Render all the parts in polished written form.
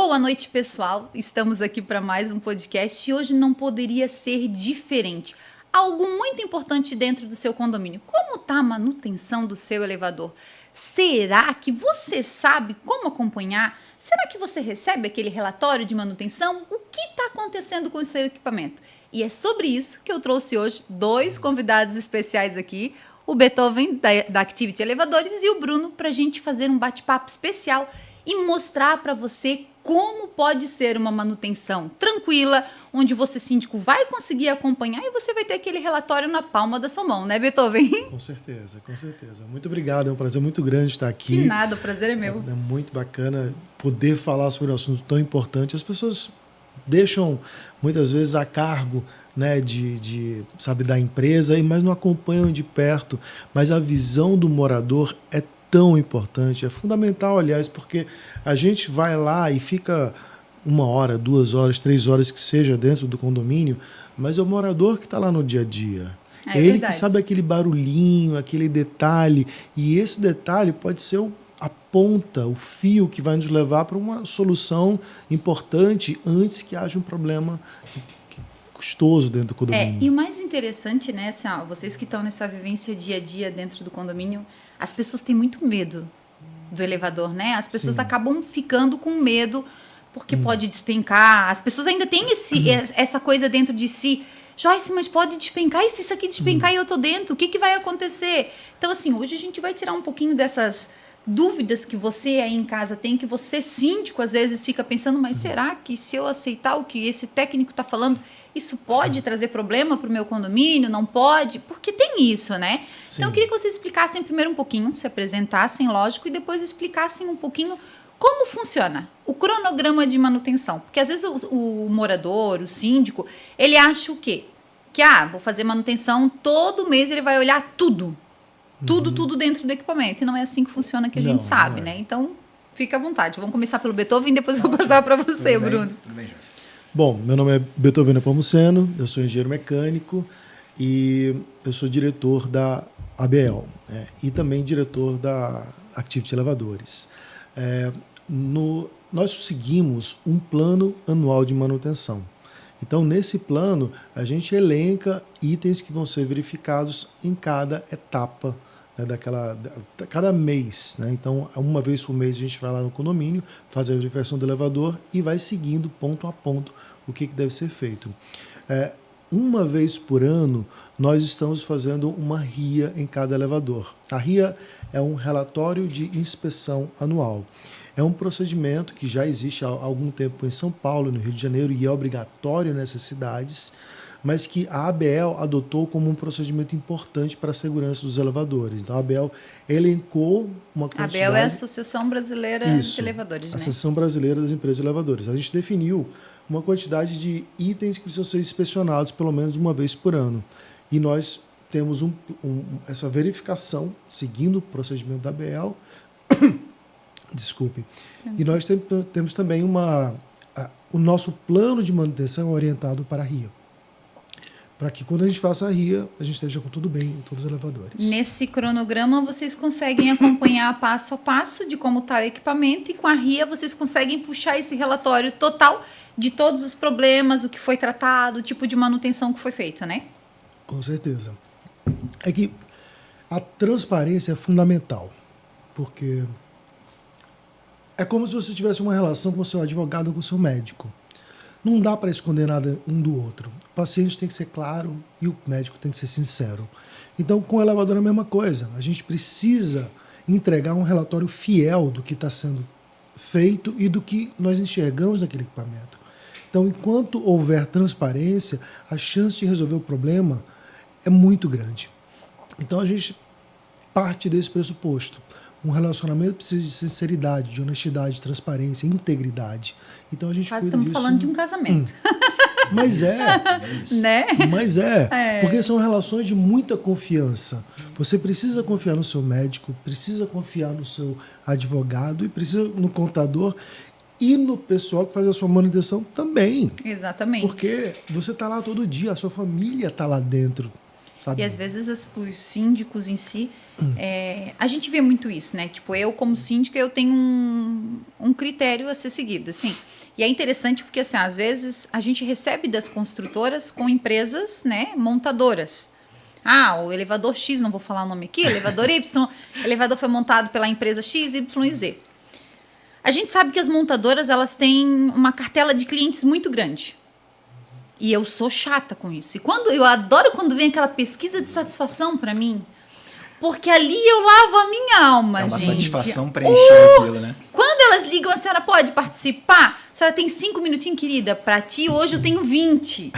Boa noite, pessoal. Estamos aqui para mais um podcast e hoje não poderia ser diferente. Algo muito importante dentro do seu condomínio. Como está a manutenção do seu elevador? Será que você sabe como acompanhar? Será que você recebe aquele relatório de manutenção? O que está acontecendo com o seu equipamento? E é sobre isso que eu trouxe hoje dois convidados especiais aqui. O Beethoven, da Activity Elevadores, e o Bruno, para a gente fazer um bate-papo especial e mostrar para você como pode ser uma manutenção tranquila, onde você, síndico, vai conseguir acompanhar e você vai ter aquele relatório na palma da sua mão, né, Beethoven? Com certeza, com certeza. Muito obrigado, é um prazer muito grande estar aqui. Que nada, o prazer é meu. É muito bacana poder falar sobre um assunto tão importante. As pessoas deixam, muitas vezes, a cargo, né, sabe, da empresa, mas não acompanham de perto. Mas a visão do morador é tão importante, é fundamental, aliás, porque a gente vai lá e fica 1 hora, 2 horas, 3 horas que seja dentro do condomínio, mas é o morador que está lá no dia a dia. É ele que sabe aquele barulhinho, aquele detalhe, e esse detalhe pode ser a ponta, o fio que vai nos levar para uma solução importante antes que haja um problema custoso dentro do condomínio. E o mais interessante, né, assim, vocês que estão nessa vivência dia a dia dentro do condomínio, as pessoas têm muito medo do elevador, né? As pessoas acabam ficando com medo porque pode despencar. As pessoas ainda têm essa coisa dentro de si. Joyce, mas pode despencar? E se isso aqui despencar e eu tô dentro? O que vai acontecer? Então, assim, hoje a gente vai tirar um pouquinho dessas dúvidas que você aí em casa tem, que você, síndico, às vezes fica pensando, mas será que se eu aceitar o que esse técnico está falando, isso pode trazer problema para o meu condomínio? Não pode? Porque tem isso, né? Sim. Então, eu queria que vocês explicassem primeiro um pouquinho, se apresentassem, lógico, e depois explicassem um pouquinho como funciona o cronograma de manutenção. Porque, às vezes, o morador, o síndico, ele acha o quê? Que, vou fazer manutenção, todo mês ele vai olhar tudo. Tudo dentro do equipamento. E não é assim que funciona, que a gente sabe, né? Então, fica à vontade. Vamos começar pelo Beethoven e depois eu vou passar para você, Bruno. Tudo bem, Joyce. Bom, meu nome é Beethoven Nepomuceno, eu sou engenheiro mecânico e eu sou diretor da ABL, e também diretor da Activity Elevadores. Nós seguimos um plano anual de manutenção. Então, nesse plano, a gente elenca itens que vão ser verificados em cada etapa, né, cada mês. Né? Então, uma vez por mês, a gente vai lá no condomínio, faz a verificação do elevador e vai seguindo ponto a ponto o que deve ser feito. Uma vez por ano, nós estamos fazendo uma RIA em cada elevador. A RIA é um relatório de inspeção anual. É um procedimento que já existe há algum tempo em São Paulo, no Rio de Janeiro, e é obrigatório nessas cidades, mas que a ABL adotou como um procedimento importante para a segurança dos elevadores. Então, a ABL elencou uma quantidade... A ABL é a Associação Brasileira de Elevadores, né? Associação Brasileira das Empresas de Elevadores. A gente definiu uma quantidade de itens que precisam ser inspecionados pelo menos uma vez por ano. E nós temos essa verificação, seguindo o procedimento da ABL. Desculpe. E nós temos também o nosso plano de manutenção orientado para a RIA. Para que quando a gente faça a RIA, a gente esteja com tudo bem em todos os elevadores. Nesse cronograma, vocês conseguem acompanhar passo a passo de como está o equipamento, e com a RIA vocês conseguem puxar esse relatório total de todos os problemas, o que foi tratado, o tipo de manutenção que foi feito, né? Com certeza. É que a transparência é fundamental, porque é como se você tivesse uma relação com o seu advogado ou com o seu médico. Não dá para esconder nada um do outro. O paciente tem que ser claro e o médico tem que ser sincero. Então, com o elevador é a mesma coisa. A gente precisa entregar um relatório fiel do que está sendo feito e do que nós enxergamos naquele equipamento. Então, enquanto houver transparência, a chance de resolver o problema é muito grande. Então, a gente parte desse pressuposto. Um relacionamento precisa de sinceridade, de honestidade, de transparência, integridade. Então a gente Quase estamos falando de um casamento. Mas né? Mas porque são relações de muita confiança. Você precisa confiar no seu médico, precisa confiar no seu advogado e precisa no contador e no pessoal que faz a sua manutenção também. Exatamente. Porque você está lá todo dia, a sua família está lá dentro. Sabe? E às vezes os síndicos em si, a gente vê muito isso, né? Tipo, eu como síndica, eu tenho um critério a ser seguido, assim. E é interessante porque, assim, às vezes a gente recebe das construtoras com empresas, né, montadoras. Ah, o elevador X, não vou falar o nome aqui, elevador Y, o elevador foi montado pela empresa X, Y e Z. A gente sabe que as montadoras, elas têm uma cartela de clientes muito grande. E eu sou chata com isso. E eu adoro quando vem aquela pesquisa de satisfação para mim, porque ali eu lavo a minha alma, gente. É uma satisfação preencher aquilo, né? Quando elas ligam, a senhora pode participar? A senhora tem 5 minutinhos, querida? Para ti, hoje eu tenho 20.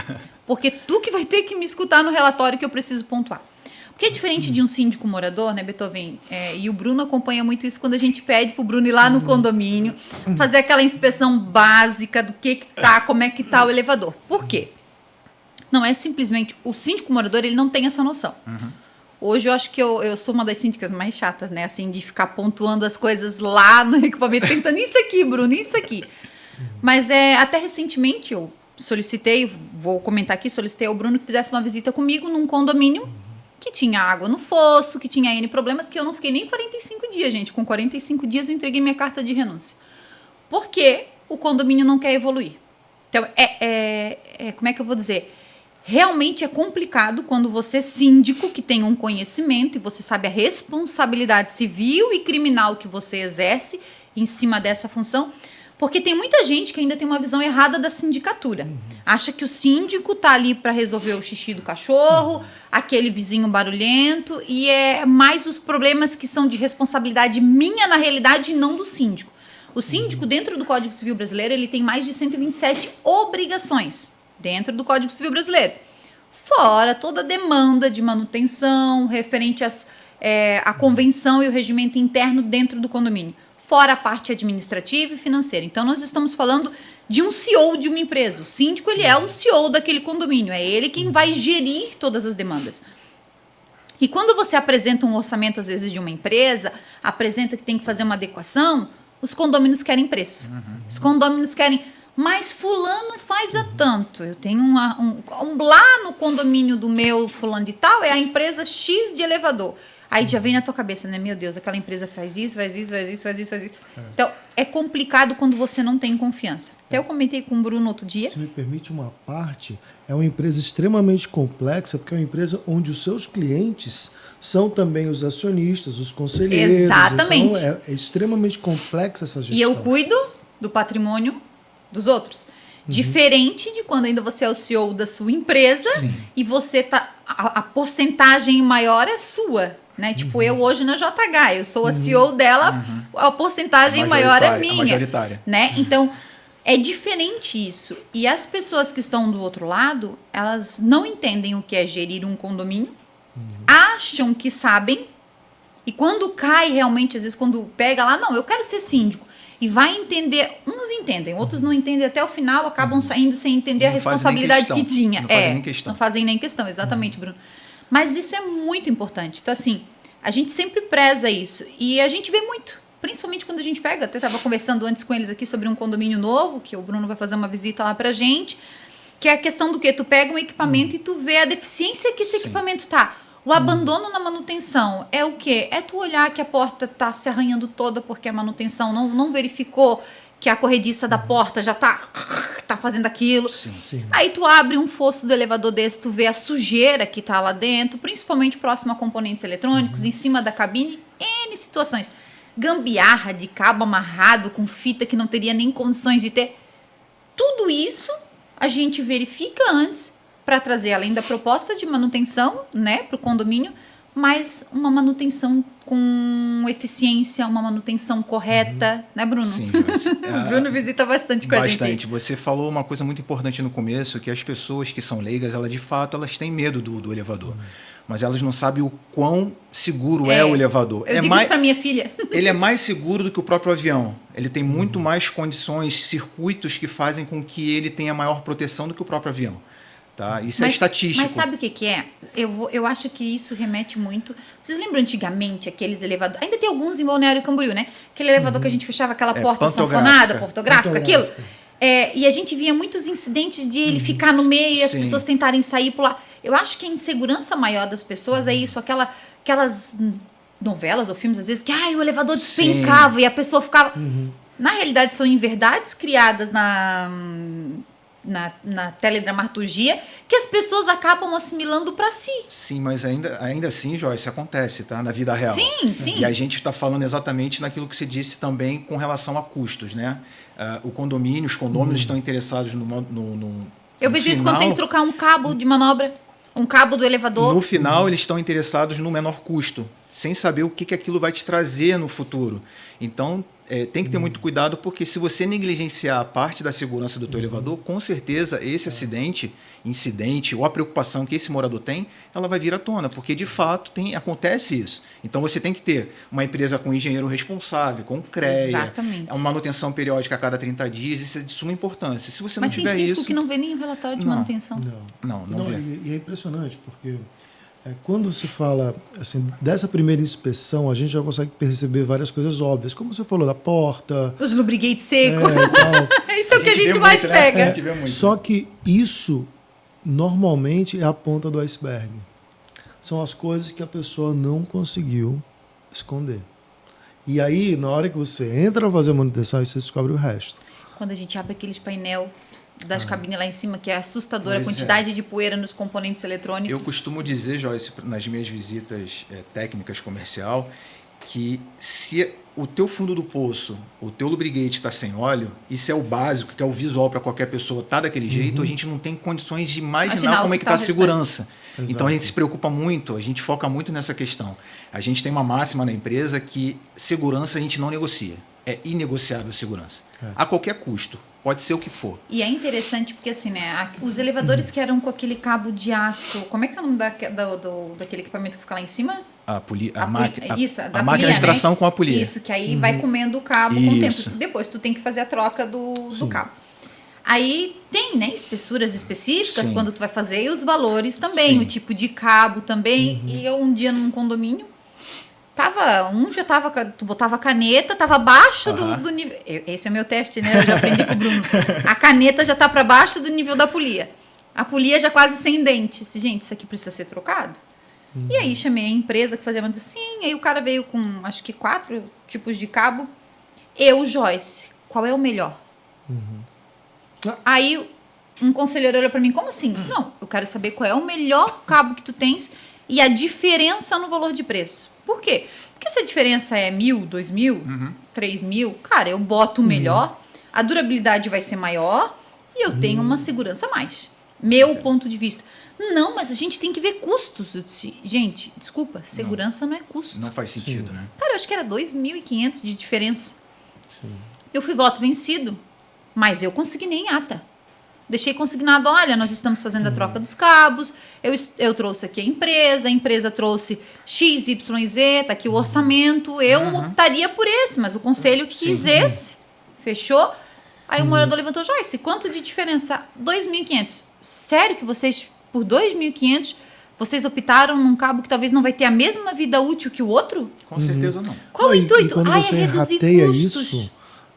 Porque tu que vai ter que me escutar no relatório que eu preciso pontuar. Porque é diferente de um síndico morador, né, Beethoven? E o Bruno acompanha muito isso quando a gente pede pro Bruno ir lá no condomínio, fazer aquela inspeção básica do que tá, como é que tá o elevador. Por quê? Não é simplesmente... O síndico morador, ele não tem essa noção. Hoje eu acho que eu sou uma das síndicas mais chatas, né? Assim, de ficar pontuando as coisas lá no equipamento, tentando isso aqui, Bruno, isso aqui. Mas até recentemente eu solicitei, vou comentar aqui, solicitei ao Bruno que fizesse uma visita comigo num condomínio que tinha água no fosso, que tinha N problemas, que eu não fiquei nem 45 dias, gente. Com 45 dias eu entreguei minha carta de renúncia. Porque o condomínio não quer evoluir. Então, como é que eu vou dizer? Realmente é complicado quando você, síndico, que tem um conhecimento e você sabe a responsabilidade civil e criminal que você exerce em cima dessa função, porque tem muita gente que ainda tem uma visão errada da sindicatura. Acha que o síndico tá ali para resolver o xixi do cachorro, aquele vizinho barulhento, e é mais os problemas que são de responsabilidade minha, na realidade, e não do síndico. O síndico, dentro do Código Civil Brasileiro, ele tem mais de 127 obrigações dentro do Código Civil Brasileiro. Fora toda a demanda de manutenção referente à convenção e o regimento interno dentro do condomínio. Fora a parte administrativa e financeira. Então, nós estamos falando de um CEO de uma empresa. O síndico, ele é o CEO daquele condomínio. É ele quem vai gerir todas as demandas. E quando você apresenta um orçamento, às vezes, de uma empresa, apresenta que tem que fazer uma adequação, os condôminos querem preço. Os condôminos querem... Mas fulano faz a tanto. Eu tenho lá no condomínio do meu fulano de tal, é a empresa X de elevador. Aí já vem na tua cabeça, né? Meu Deus, aquela empresa faz isso, faz isso, faz isso, faz isso, faz isso. Então, é complicado quando você não tem confiança. Até eu comentei com o Bruno outro dia. Se me permite uma parte, é uma empresa extremamente complexa, porque é uma empresa onde os seus clientes são também os acionistas, os conselheiros. Exatamente. Então, é extremamente complexa essa gestão. E eu cuido do patrimônio dos outros. Diferente de quando ainda você é o CEO da sua empresa. Sim. E você tá... A porcentagem maior é sua, né? Tipo, eu hoje na JH, eu sou a CEO dela, a porcentagem maior é minha. A majoritária. Né? Então, é diferente isso. E as pessoas que estão do outro lado, elas não entendem o que é gerir um condomínio, acham que sabem, e quando cai realmente, às vezes quando pega lá, não, eu quero ser síndico. E vai entender, uns entendem, outros não entendem até o final, acabam saindo sem entender a responsabilidade que tinha. Não fazem nem questão. Não fazem nem questão, exatamente, Bruno. Mas isso é muito importante. Então, assim, a gente sempre preza isso. E a gente vê muito, principalmente quando a gente pega, até estava conversando antes com eles aqui sobre um condomínio novo, que o Bruno vai fazer uma visita lá pra gente, que é a questão do quê? Tu pega um equipamento e tu vê a deficiência que esse equipamento tá. O abandono na manutenção é o quê? É tu olhar que a porta está se arranhando toda porque a manutenção não verificou que a corrediça da porta já tá fazendo aquilo. Sim. Aí tu abre um fosso do elevador desse, tu vê a sujeira que tá lá dentro, principalmente próximo a componentes eletrônicos, em cima da cabine, N situações. Gambiarra de cabo amarrado com fita que não teria nem condições de ter. Tudo isso a gente verifica antes para trazer, além da proposta de manutenção, né, para o condomínio, mas uma manutenção com eficiência, uma manutenção correta, né, Bruno? Sim, o Bruno visita bastante com a gente. Bastante. Você falou uma coisa muito importante no começo, que as pessoas que são leigas, elas de fato, elas têm medo do elevador. Mas elas não sabem o quão seguro é o elevador. Eu digo isso para minha filha. Ele é mais seguro do que o próprio avião. Ele tem muito mais condições, circuitos que fazem com que ele tenha maior proteção do que o próprio avião. Tá? Isso é estatístico. Mas sabe o que é? Eu acho que isso remete muito... Vocês lembram antigamente aqueles elevadores? Ainda tem alguns em Balneário Camboriú, né? Aquele elevador que a gente fechava aquela porta sanfonada, portográfica, aquilo. E a gente via muitos incidentes de ele ficar no meio e as Sim. pessoas tentarem sair por lá. Eu acho que a insegurança maior das pessoas é isso, aquelas novelas ou filmes, às vezes, que o elevador despencava e a pessoa ficava... Na realidade, são inverdades criadas na teledramaturgia que as pessoas acabam assimilando para si. Sim, mas ainda assim, Joyce, acontece, tá? Na vida real. Sim, sim. E a gente está falando exatamente naquilo que você disse também com relação a custos, né? Os condôminos estão interessados Eu vejo isso quando tem que trocar um cabo de manobra, um cabo do elevador. No final, eles estão interessados no menor custo, sem saber o que aquilo vai te trazer no futuro. Então, tem que ter muito cuidado, porque se você negligenciar a parte da segurança do teu elevador, com certeza esse incidente ou a preocupação que esse morador tem, ela vai vir à tona, porque de fato acontece isso. Então você tem que ter uma empresa com engenheiro responsável, com CREA, Exatamente. uma manutenção periódica a cada 30 dias, isso é de suma importância. Se você Mas não tem tiver síndico isso... que não vê nem o relatório de manutenção. Não vê. E é impressionante, porque quando se fala assim, dessa primeira inspeção, a gente já consegue perceber várias coisas óbvias, como você falou, da porta. Os lubricates secos. Isso é o que a gente vê mais muito, né? pega. A gente vê muito. Só que isso, normalmente, é a ponta do iceberg. São as coisas que a pessoa não conseguiu esconder. E aí, na hora que você entra para fazer a manutenção, você descobre o resto. Quando a gente abre aqueles painel das cabines lá em cima, que é assustadora a Pois quantidade de poeira nos componentes eletrônicos. Eu costumo dizer, Joyce, nas minhas visitas técnicas comercial, que se o teu fundo do poço, o teu lubricante está sem óleo, isso é o básico, que é o visual para qualquer pessoa, tá daquele jeito, a gente não tem condições de imaginar como é que está a segurança. Exato. Então a gente se preocupa muito, a gente foca muito nessa questão. A gente tem uma máxima na empresa que segurança a gente não negocia. É inegociável a segurança. A qualquer custo. Pode ser o que for. E é interessante porque, assim, né? Os elevadores que eram com aquele cabo de aço... Como é que é o nome daquele equipamento que fica lá em cima? A máquina de extração, né? Com a polia. Isso, que aí vai comendo o cabo com o tempo. Depois tu tem que fazer a troca do cabo. Aí tem, né, espessuras específicas quando tu vai fazer e os valores também, o tipo de cabo também. E eu um dia num condomínio, tu botava a caneta, tava abaixo do nível. Esse é meu teste, né? Eu já aprendi com o Bruno. A caneta já tá para baixo do nível da polia. A polia já quase sem dente. Gente, isso aqui precisa ser trocado. E aí chamei a empresa que fazia manutenção. Sim, aí o cara veio com acho que 4 tipos de cabo. Joyce, qual é o melhor? Aí um conselheiro olhou para mim, como assim? Disse, não, eu quero saber qual é o melhor cabo que tu tens e a diferença no valor de preço. Por quê? Porque se a diferença é 1.000, 2.000, 3.000, cara, eu boto o melhor, a durabilidade vai ser maior e eu tenho uma segurança a mais. Meu ponto de vista. Não, mas a gente tem que ver custos. Eu disse, gente, desculpa, segurança não é custo. Não faz sentido, né? Cara, eu acho que era 2.500 de diferença. Sim. Eu fui voto vencido, mas eu consignei em ata. Deixei consignado, olha, nós estamos fazendo a troca dos cabos, eu trouxe aqui a empresa trouxe XYZ, tá aqui o orçamento, eu optaria por esse, mas o conselho quis esse. Fechou? Aí o morador levantou, Joyce, quanto de diferença? 2.500. Sério que vocês, por 2.500, vocês optaram num cabo que talvez não vai ter a mesma vida útil que o outro? Com certeza não. Qual o intuito? Quando você é reduzir rateia custos. isso,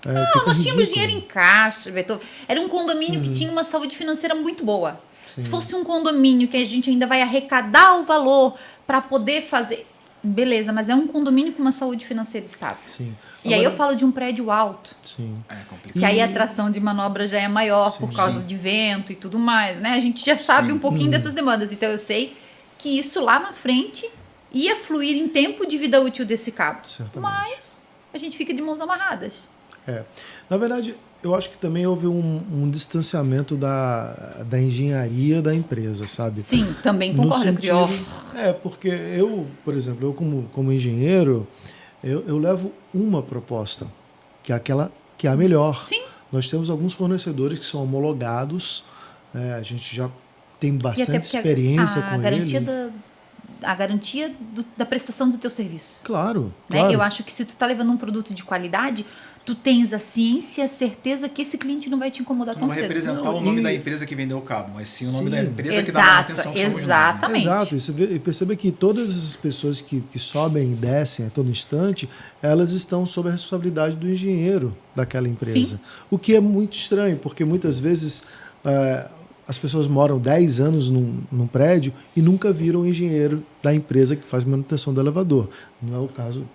Não, nós tínhamos ridículo. dinheiro em caixa, Beto. Era um condomínio que tinha uma saúde financeira muito boa. Se fosse um condomínio que a gente ainda vai arrecadar o valor para poder fazer... Beleza, mas é um condomínio com uma saúde financeira estável. Sim. E aí eu falo de um prédio alto, Sim. É complicado. que aí a tração de manobra já é maior por causa de vento e tudo mais, né? A gente já sabe um pouquinho dessas demandas. Então eu sei que isso lá na frente ia fluir em tempo de vida útil desse cabo. Certamente. Mas a gente fica de mãos amarradas. Na verdade, eu acho que também houve um distanciamento da engenharia da empresa, sabe? Sim, também No concordo, Criol. porque eu, por exemplo, como engenheiro, eu levo uma proposta, que é aquela que é a melhor. Sim. Nós temos alguns fornecedores que são homologados, a gente já tem bastante experiência com a garantia ele. a garantia da prestação do teu serviço. Claro, Né? claro. Eu acho que se tu tá levando um produto de qualidade, tu tens a ciência e a certeza que esse cliente não vai te incomodar Não tão vai cedo. representar Não, o nome e- da empresa que vendeu o cabo, mas sim o nome Sim. da empresa que dá Exato, manutenção. somos nós, né? exatamente. Exato, e perceba que todas essas pessoas que sobem e descem a todo instante, elas estão sob a responsabilidade do engenheiro daquela empresa. Sim. O que é muito estranho, porque muitas vezes as pessoas moram 10 anos num prédio e nunca viram o engenheiro da empresa que faz manutenção do elevador. Não é o caso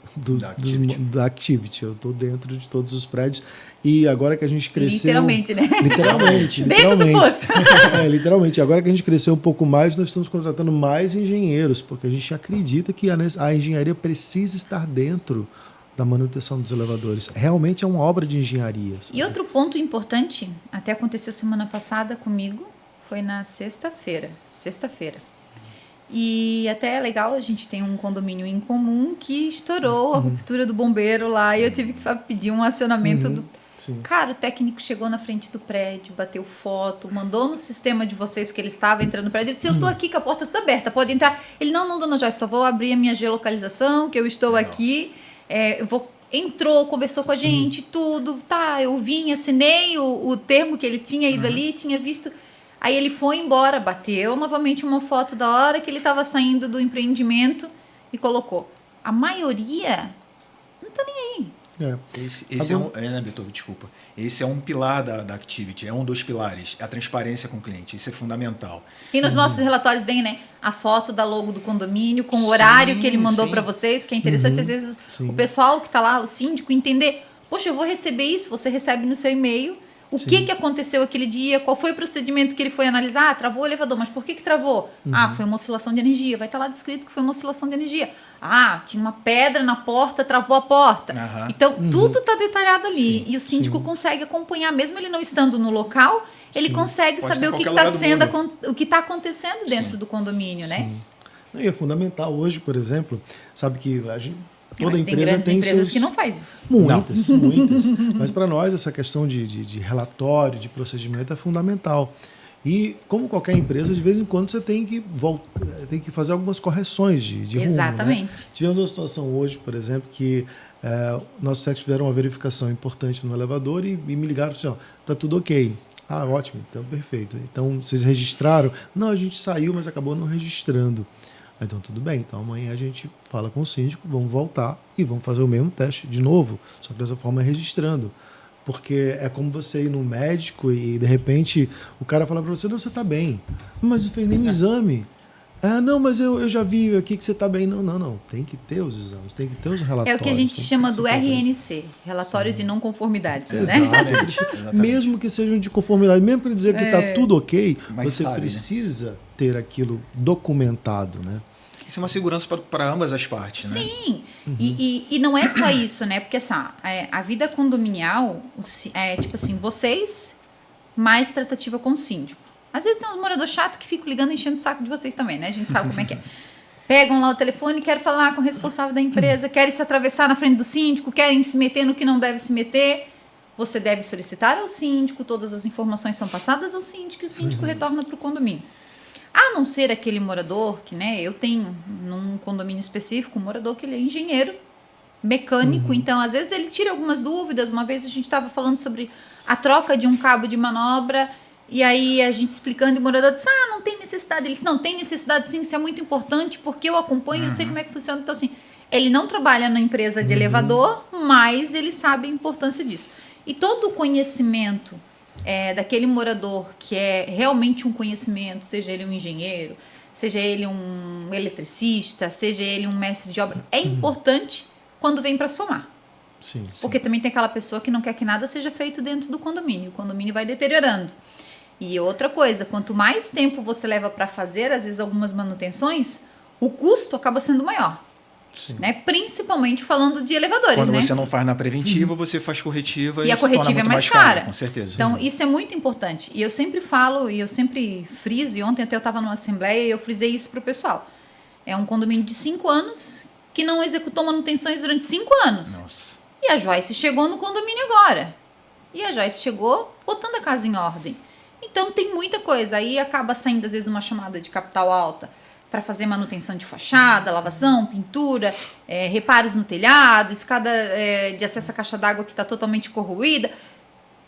da Activity. Eu estou dentro de todos os prédios e agora que a gente cresceu... Literalmente, né? Literalmente. Dentro do poço. Literalmente. Agora que a gente cresceu um pouco mais, nós estamos contratando mais engenheiros, porque a gente acredita que a engenharia precisa estar dentro da manutenção dos elevadores. Realmente é uma obra de engenharia. Sabe? E outro ponto importante, até aconteceu semana passada comigo, foi na sexta-feira. E até é legal, a gente tem um condomínio em comum que estourou a ruptura do bombeiro lá e eu tive que pedir um acionamento do... Sim. Cara, o técnico chegou na frente do prédio, bateu foto, mandou no sistema de vocês que ele estava entrando no prédio. Eu disse, eu tô aqui com a porta toda aberta, pode entrar. Ele, não, dona Joyce, só vou abrir a minha geolocalização, que eu estou aqui. Entrou, conversou com a gente, tudo, tá, eu vim, assinei o termo que ele tinha ido ali, tinha visto. Aí ele foi embora, bateu novamente uma foto da hora que ele estava saindo do empreendimento e colocou. A maioria não tá nem aí. Esse é um, né, Beto, desculpa. Esse é um pilar da Activity, é um dos pilares, a transparência com o cliente, isso é fundamental. E nos nossos relatórios vem, né, a foto da logo do condomínio com o horário que ele mandou para vocês, que é interessante às vezes o pessoal que está lá, o síndico, entender, poxa, eu vou receber isso, você recebe no seu e-mail, o que aconteceu aquele dia, qual foi o procedimento que ele foi analisar, travou o elevador, mas por que travou? Foi uma oscilação de energia, vai estar lá descrito que foi uma oscilação de energia. Tinha uma pedra na porta, travou a porta. Então, tudo está detalhado ali. Sim, e o síndico consegue acompanhar, mesmo ele não estando no local, ele consegue Pode saber estar o que em qualquer está lugar do sendo, o que está acontecendo dentro do condomínio, né? E é fundamental hoje, por exemplo, sabe que a gente, toda Mas empresa tem grandes tem empresas seus... que não faz isso. Muitas. Mas para nós essa questão de relatório, de procedimento é fundamental. E como qualquer empresa, de vez em quando você tem que fazer algumas correções de rumo. Exatamente. Né? Tivemos uma situação hoje, por exemplo, que nossos técnicos fizeram uma verificação importante no elevador e me ligaram assim, tá tudo ok. Ótimo, então perfeito. Então vocês registraram? Não, a gente saiu, mas acabou não registrando. Então tudo bem, então amanhã a gente fala com o síndico, vamos voltar e vamos fazer o mesmo teste de novo, só que dessa forma registrando. Porque é como você ir no médico e de repente o cara fala para você, não, você está bem, mas não fez nenhum exame. Não, mas eu já vi aqui que você está bem. Não, tem que ter os exames, tem que ter os relatórios. É o que a gente chama do RNC, Relatório de Não Conformidades. Né? Exatamente. Mesmo que sejam de conformidade, mesmo para dizer que está tudo ok, mas você sabe, precisa ter aquilo documentado, né? Isso é uma segurança para ambas as partes, né? Sim, e não é só isso, né? Porque assim, a vida condominial é tipo assim, vocês mais tratativa com o síndico. Às vezes tem uns moradores chatos que ficam ligando, enchendo o saco de vocês também, né? A gente sabe como é que é. Pegam lá o telefone, querem falar com o responsável da empresa, querem se atravessar na frente do síndico, querem se meter no que não deve se meter. Você deve solicitar ao síndico, todas as informações são passadas ao síndico e o síndico retorna para o condomínio. A não ser aquele morador que, né, eu tenho num condomínio específico, um morador que ele é engenheiro, mecânico, então às vezes ele tira algumas dúvidas. Uma vez a gente estava falando sobre a troca de um cabo de manobra, e aí a gente explicando e o morador disse, não tem necessidade. Ele disse, não, tem necessidade sim, isso é muito importante, porque eu acompanho, eu sei como é que funciona. Então assim, ele não trabalha na empresa de elevador, mas ele sabe a importância disso. E todo o conhecimento daquele morador que é realmente um conhecimento, seja ele um engenheiro, seja ele um eletricista, seja ele um mestre de obra, é importante quando vem para somar. Sim. Porque também tem aquela pessoa que não quer que nada seja feito dentro do condomínio. O condomínio vai deteriorando. E outra coisa, quanto mais tempo você leva para fazer, às vezes, algumas manutenções, o custo acaba sendo maior. Né? Principalmente falando de elevadores. Quando né? você não faz na preventiva, você faz corretiva e a corretiva é mais cara. Com certeza. Então, isso é muito importante. E eu sempre falo, e eu sempre friso, e ontem até eu estava numa assembleia e eu frisei isso para o pessoal. É um condomínio de 5 anos que não executou manutenções durante 5 anos. Nossa. E a Joyce chegou no condomínio agora. E a Joyce chegou botando a casa em ordem. Então, tem muita coisa. Aí acaba saindo, às vezes, uma chamada de capital alta para fazer manutenção de fachada, lavação, pintura, reparos no telhado, escada de acesso à caixa d'água que está totalmente corroída.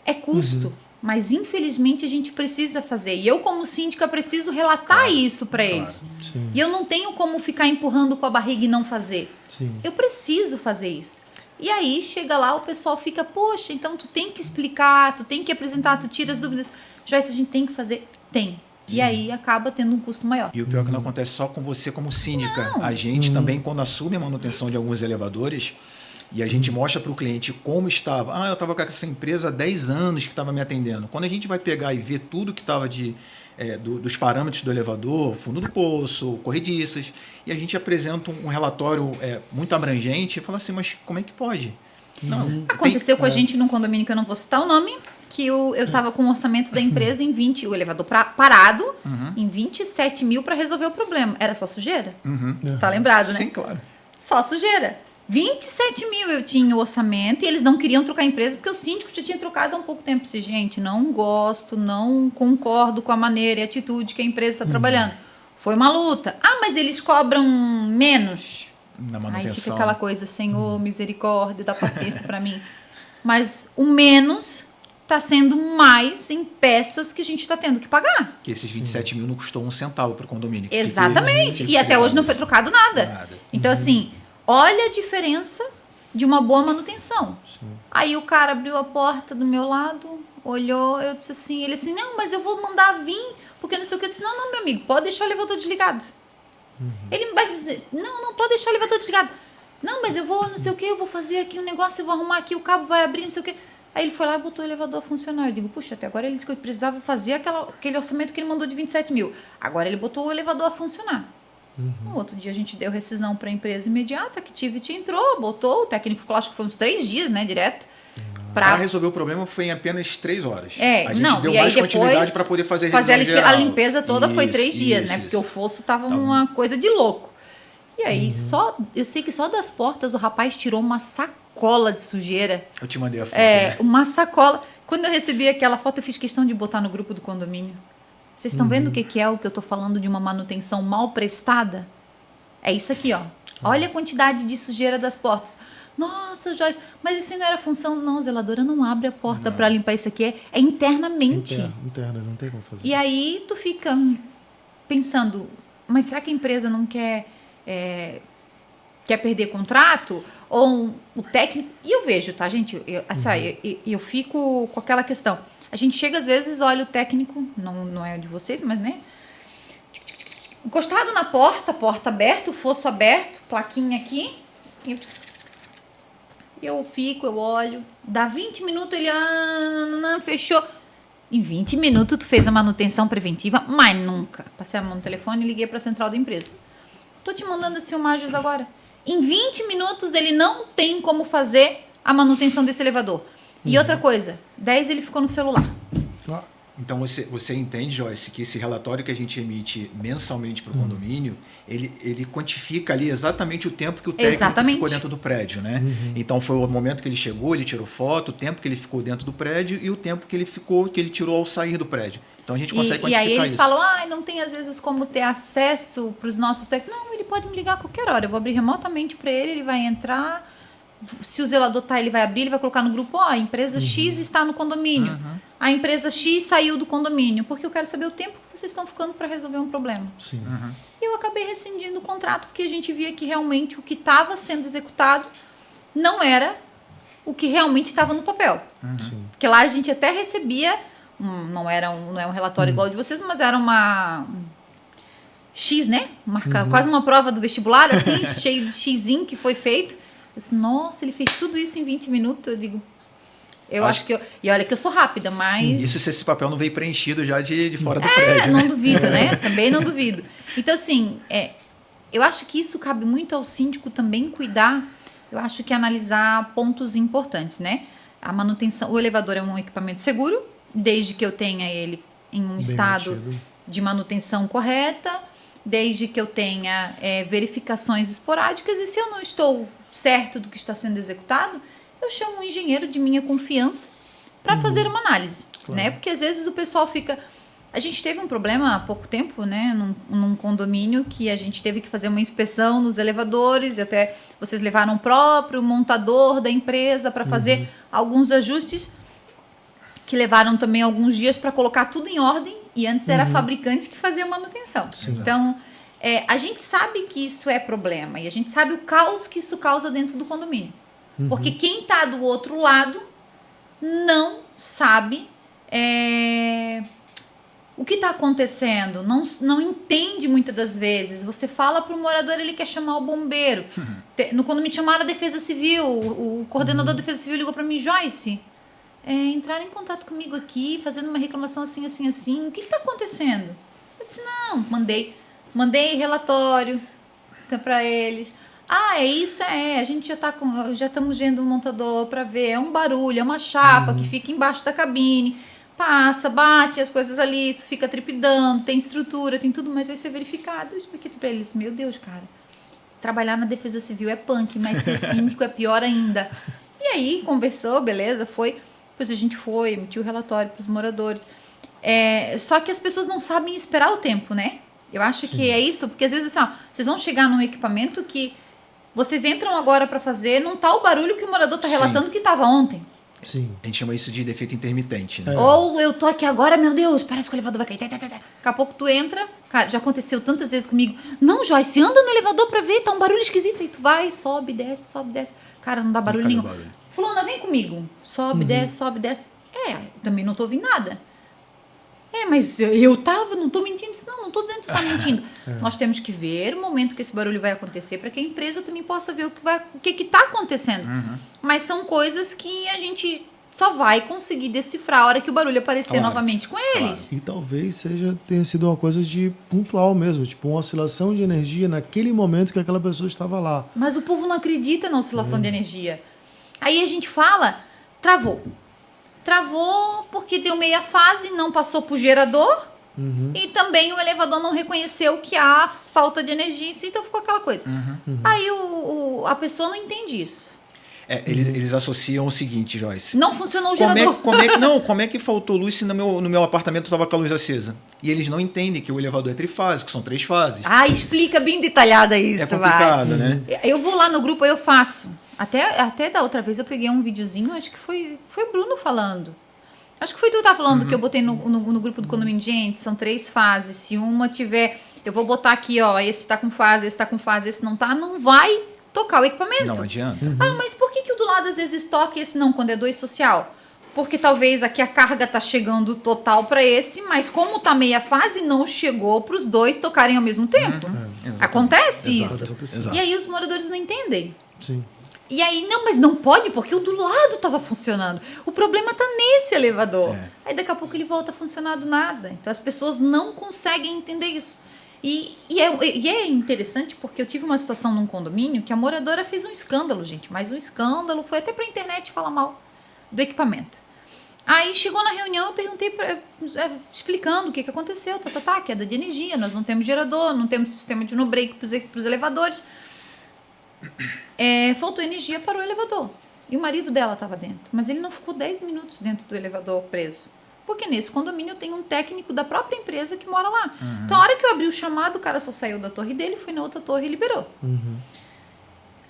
É custo, mas infelizmente a gente precisa fazer. E eu, como síndica, preciso relatar isso para eles. Sim. E eu não tenho como ficar empurrando com a barriga e não fazer. Sim. Eu preciso fazer isso. E aí chega lá, o pessoal fica, poxa, então tu tem que explicar, tu tem que apresentar, tu tira as dúvidas. Joyce, a gente tem que fazer? Tem. E aí acaba tendo um custo maior. E o pior é que não acontece só com você como síndica. Não. A gente também, quando assume a manutenção de alguns elevadores, e a gente mostra para o cliente como estava. Eu estava com essa empresa há 10 anos que estava me atendendo. Quando a gente vai pegar e ver tudo que estava dos parâmetros do elevador, fundo do poço, corrediças, e a gente apresenta um relatório muito abrangente e fala assim, mas como é que pode? Não, Aconteceu com a gente num condomínio que eu não vou citar o nome, que eu estava com o orçamento da empresa em 20, o elevador parado, em 27 mil para resolver o problema. Era só sujeira? Tá lembrado, né? Sim, claro. Só sujeira. 27 mil eu tinha o orçamento e eles não queriam trocar a empresa porque o síndico já tinha trocado há um pouco tempo. Disse, gente, não gosto, não concordo com a maneira e atitude que a empresa está trabalhando. Foi uma luta. Mas eles cobram menos. Na manutenção. Aí fica aquela coisa, Senhor, misericórdia, dá paciência para mim. Mas o menos está sendo mais em peças que a gente está tendo que pagar. Que esses 27 mil não custou um centavo para o condomínio. Exatamente. E até hoje não foi trocado nada. Então, assim, olha a diferença de uma boa manutenção. Sim. Aí o cara abriu a porta do meu lado, olhou, eu disse assim, ele assim, não, mas eu vou mandar vir, porque não sei o que. Eu disse, não, meu amigo, pode deixar o elevador desligado. Ele vai dizer, não, pode deixar o elevador desligado. Não, mas eu vou, não sei o que, eu vou fazer aqui um negócio, eu vou arrumar aqui, o cabo vai abrir, não sei o que. Aí ele foi lá e botou o elevador a funcionar. Eu digo, puxa, até agora ele disse que eu precisava fazer aquele orçamento que ele mandou de 27 mil. Agora ele botou o elevador a funcionar. No outro dia a gente deu rescisão para a empresa imediata, que Tivit entrou, botou, o técnico ficou, acho que foi uns 3 dias, né, direto. Para resolver o problema foi em apenas 3 horas. A gente deu mais continuidade para poder fazer a limpeza toda foi 3 dias, né? Porque o fosso tava uma coisa de louco. E aí, eu sei que só das portas o rapaz tirou uma sacola de sujeira. Eu te mandei a foto. Né? Uma sacola. Quando eu recebi aquela foto, eu fiz questão de botar no grupo do condomínio. Vocês estão vendo o que é o que eu tô falando de uma manutenção mal prestada? É isso aqui, ó. Olha a quantidade de sujeira das portas. Nossa, Joyce, mas isso não era função? Não, a zeladora não abre a porta para limpar isso aqui. É internamente. Interna, não tem como fazer. E aí tu fica pensando, mas será que a empresa não quer perder contrato? Ou o técnico... E eu vejo, tá, gente? Eu fico com aquela questão. A gente chega, às vezes, olha o técnico, não é de vocês, mas, né? Encostado na porta aberta, o fosso aberto, plaquinha aqui. Eu olho, dá 20 minutos, ele fechou. Em 20 minutos tu fez a manutenção preventiva, mas nunca. Passei a mão no telefone e liguei para a central da empresa. Tô te mandando as filmagens agora. Em 20 minutos ele não tem como fazer a manutenção desse elevador. E outra coisa, 10 ele ficou no celular. Então você entende, Joyce, que esse relatório que a gente emite mensalmente para o condomínio, ele quantifica ali exatamente o tempo que o técnico ficou dentro do prédio, né? Então foi o momento que ele chegou, ele tirou foto, o tempo que ele ficou dentro do prédio e o tempo que ele tirou ao sair do prédio. Então a gente consegue quantificar isso. E aí eles falam, não tem às vezes como ter acesso para os nossos técnicos. Não, ele pode me ligar a qualquer hora, eu vou abrir remotamente para ele vai entrar. Se o zelador ele vai abrir, ele vai colocar no grupo, a empresa X está no condomínio. A empresa X saiu do condomínio, porque eu quero saber o tempo que vocês estão ficando para resolver um problema. Sim. E eu acabei rescindindo o contrato, porque a gente via que realmente o que estava sendo executado não era o que realmente estava no papel. Porque lá a gente até recebia, não é um relatório igual ao de vocês, mas era uma... X, né? Quase uma prova do vestibular, assim, cheio de xizinho que foi feito. Eu disse, nossa, ele fez tudo isso em 20 minutos. Eu digo, acho que e olha que eu sou rápida, mas... Isso se esse papel não veio preenchido já de fora do prédio, não né? duvido, né? Também não duvido. Então, assim, eu acho que isso cabe muito ao síndico também cuidar, eu acho que analisar pontos importantes, né? A manutenção, o elevador é um equipamento seguro, desde que eu tenha ele em um estado de manutenção correta, desde que eu tenha verificações esporádicas, e se eu não estou certo do que está sendo executado, eu chamo um engenheiro de minha confiança para fazer uma análise, né? Porque às vezes o pessoal fica, A gente teve um problema há pouco tempo, né, num condomínio, que a gente teve que fazer uma inspeção nos elevadores, e até vocês levaram o próprio montador da empresa para fazer alguns ajustes, que levaram também alguns dias para colocar tudo em ordem, e antes era a fabricante que fazia a manutenção. Sim. Então, a gente sabe que isso é problema, e a gente sabe o caos que isso causa dentro do condomínio. Porque quem está do outro lado não sabe o que está acontecendo, não entende muitas das vezes. Você fala para o morador, ele quer chamar o bombeiro. No condomínio chamaram a Defesa Civil, o coordenador da Defesa Civil ligou para mim, Joyce, entraram em contato comigo aqui, fazendo uma reclamação assim, assim, assim. O que está acontecendo? Eu disse, não, mandei relatório para eles. É isso, a gente já estamos vendo um montador para ver, é um barulho, é uma chapa que fica embaixo da cabine, passa, bate as coisas ali, isso fica trepidando, tem estrutura, tem tudo, mas vai ser verificado. Eu expliquei para eles, meu Deus, cara, trabalhar na Defesa Civil é punk, mas ser síndico é pior ainda. E aí, conversou, beleza, foi, depois a gente foi, emitiu o relatório para os moradores. Só que as pessoas não sabem esperar o tempo, né? Eu acho que é isso, porque às vezes assim, vocês vão chegar num equipamento que vocês entram agora para fazer, não tá o barulho que o morador tá relatando que estava ontem. Sim. A gente chama isso de defeito intermitente, né? Ou eu tô aqui agora, meu Deus, parece que o elevador vai cair. Daqui a pouco tu entra, cara, já aconteceu tantas vezes comigo. Não, Joyce, anda no elevador pra ver, tá um barulho esquisito. Aí tu vai, sobe, desce, sobe, desce. Cara, não dá barulho nenhum. Fulana, vem comigo. Sobe, desce. Também não tô ouvindo nada. Mas eu não tô mentindo isso, não tô dizendo que tu tá mentindo. Nós temos que ver o momento que esse barulho vai acontecer para que a empresa também possa ver o que tá acontecendo. Mas são coisas que a gente só vai conseguir decifrar a hora que o barulho aparecer novamente com eles. E talvez tenha sido uma coisa de pontual mesmo, tipo uma oscilação de energia naquele momento que aquela pessoa estava lá. Mas o povo não acredita na oscilação de energia. Aí a gente fala, travou porque deu meia fase, não passou pro gerador e também o elevador não reconheceu que há falta de energia, então ficou aquela coisa. Aí a pessoa não entende isso. Eles associam o seguinte, Joyce. Não funcionou o gerador. Como é que faltou luz se no meu apartamento estava com a luz acesa? E eles não entendem que o elevador é trifásico, são 3 fases. Explica bem detalhada isso, É complicado, né? Eu vou lá no grupo, eu faço. Até da outra vez eu peguei um videozinho, acho que foi o Bruno falando. Acho que foi tu que tá falando que eu botei no grupo do condomínio. Gente, são 3 fases. Se uma tiver... Eu vou botar aqui, esse tá com fase, esse tá com fase, esse não tá, não vai tocar o equipamento. Não adianta. Mas por que o do lado às vezes toca e esse não, quando é 2 social? Porque talvez aqui a carga tá chegando total para esse, mas como tá meia fase, não chegou para os 2 tocarem ao mesmo tempo. Acontece isso. Exato. E aí os moradores não entendem. Sim. E aí, mas não pode, porque o do lado estava funcionando. O problema está nesse elevador. Aí daqui a pouco ele volta a funcionar do nada. Então as pessoas não conseguem entender isso. E é interessante porque eu tive uma situação num condomínio que a moradora fez um escândalo, gente. Mas um escândalo, foi até para a internet falar mal do equipamento. Aí chegou na reunião, eu perguntei, explicando o que aconteceu. Queda de energia, nós não temos gerador, não temos sistema de no-break para os elevadores. Faltou energia para o elevador. E o marido dela estava dentro. Mas ele não ficou 10 minutos dentro do elevador preso. Porque nesse condomínio eu tenho um técnico da própria empresa que mora lá. Então, a hora que eu abri o chamado, o cara só saiu da torre dele, foi na outra torre e liberou.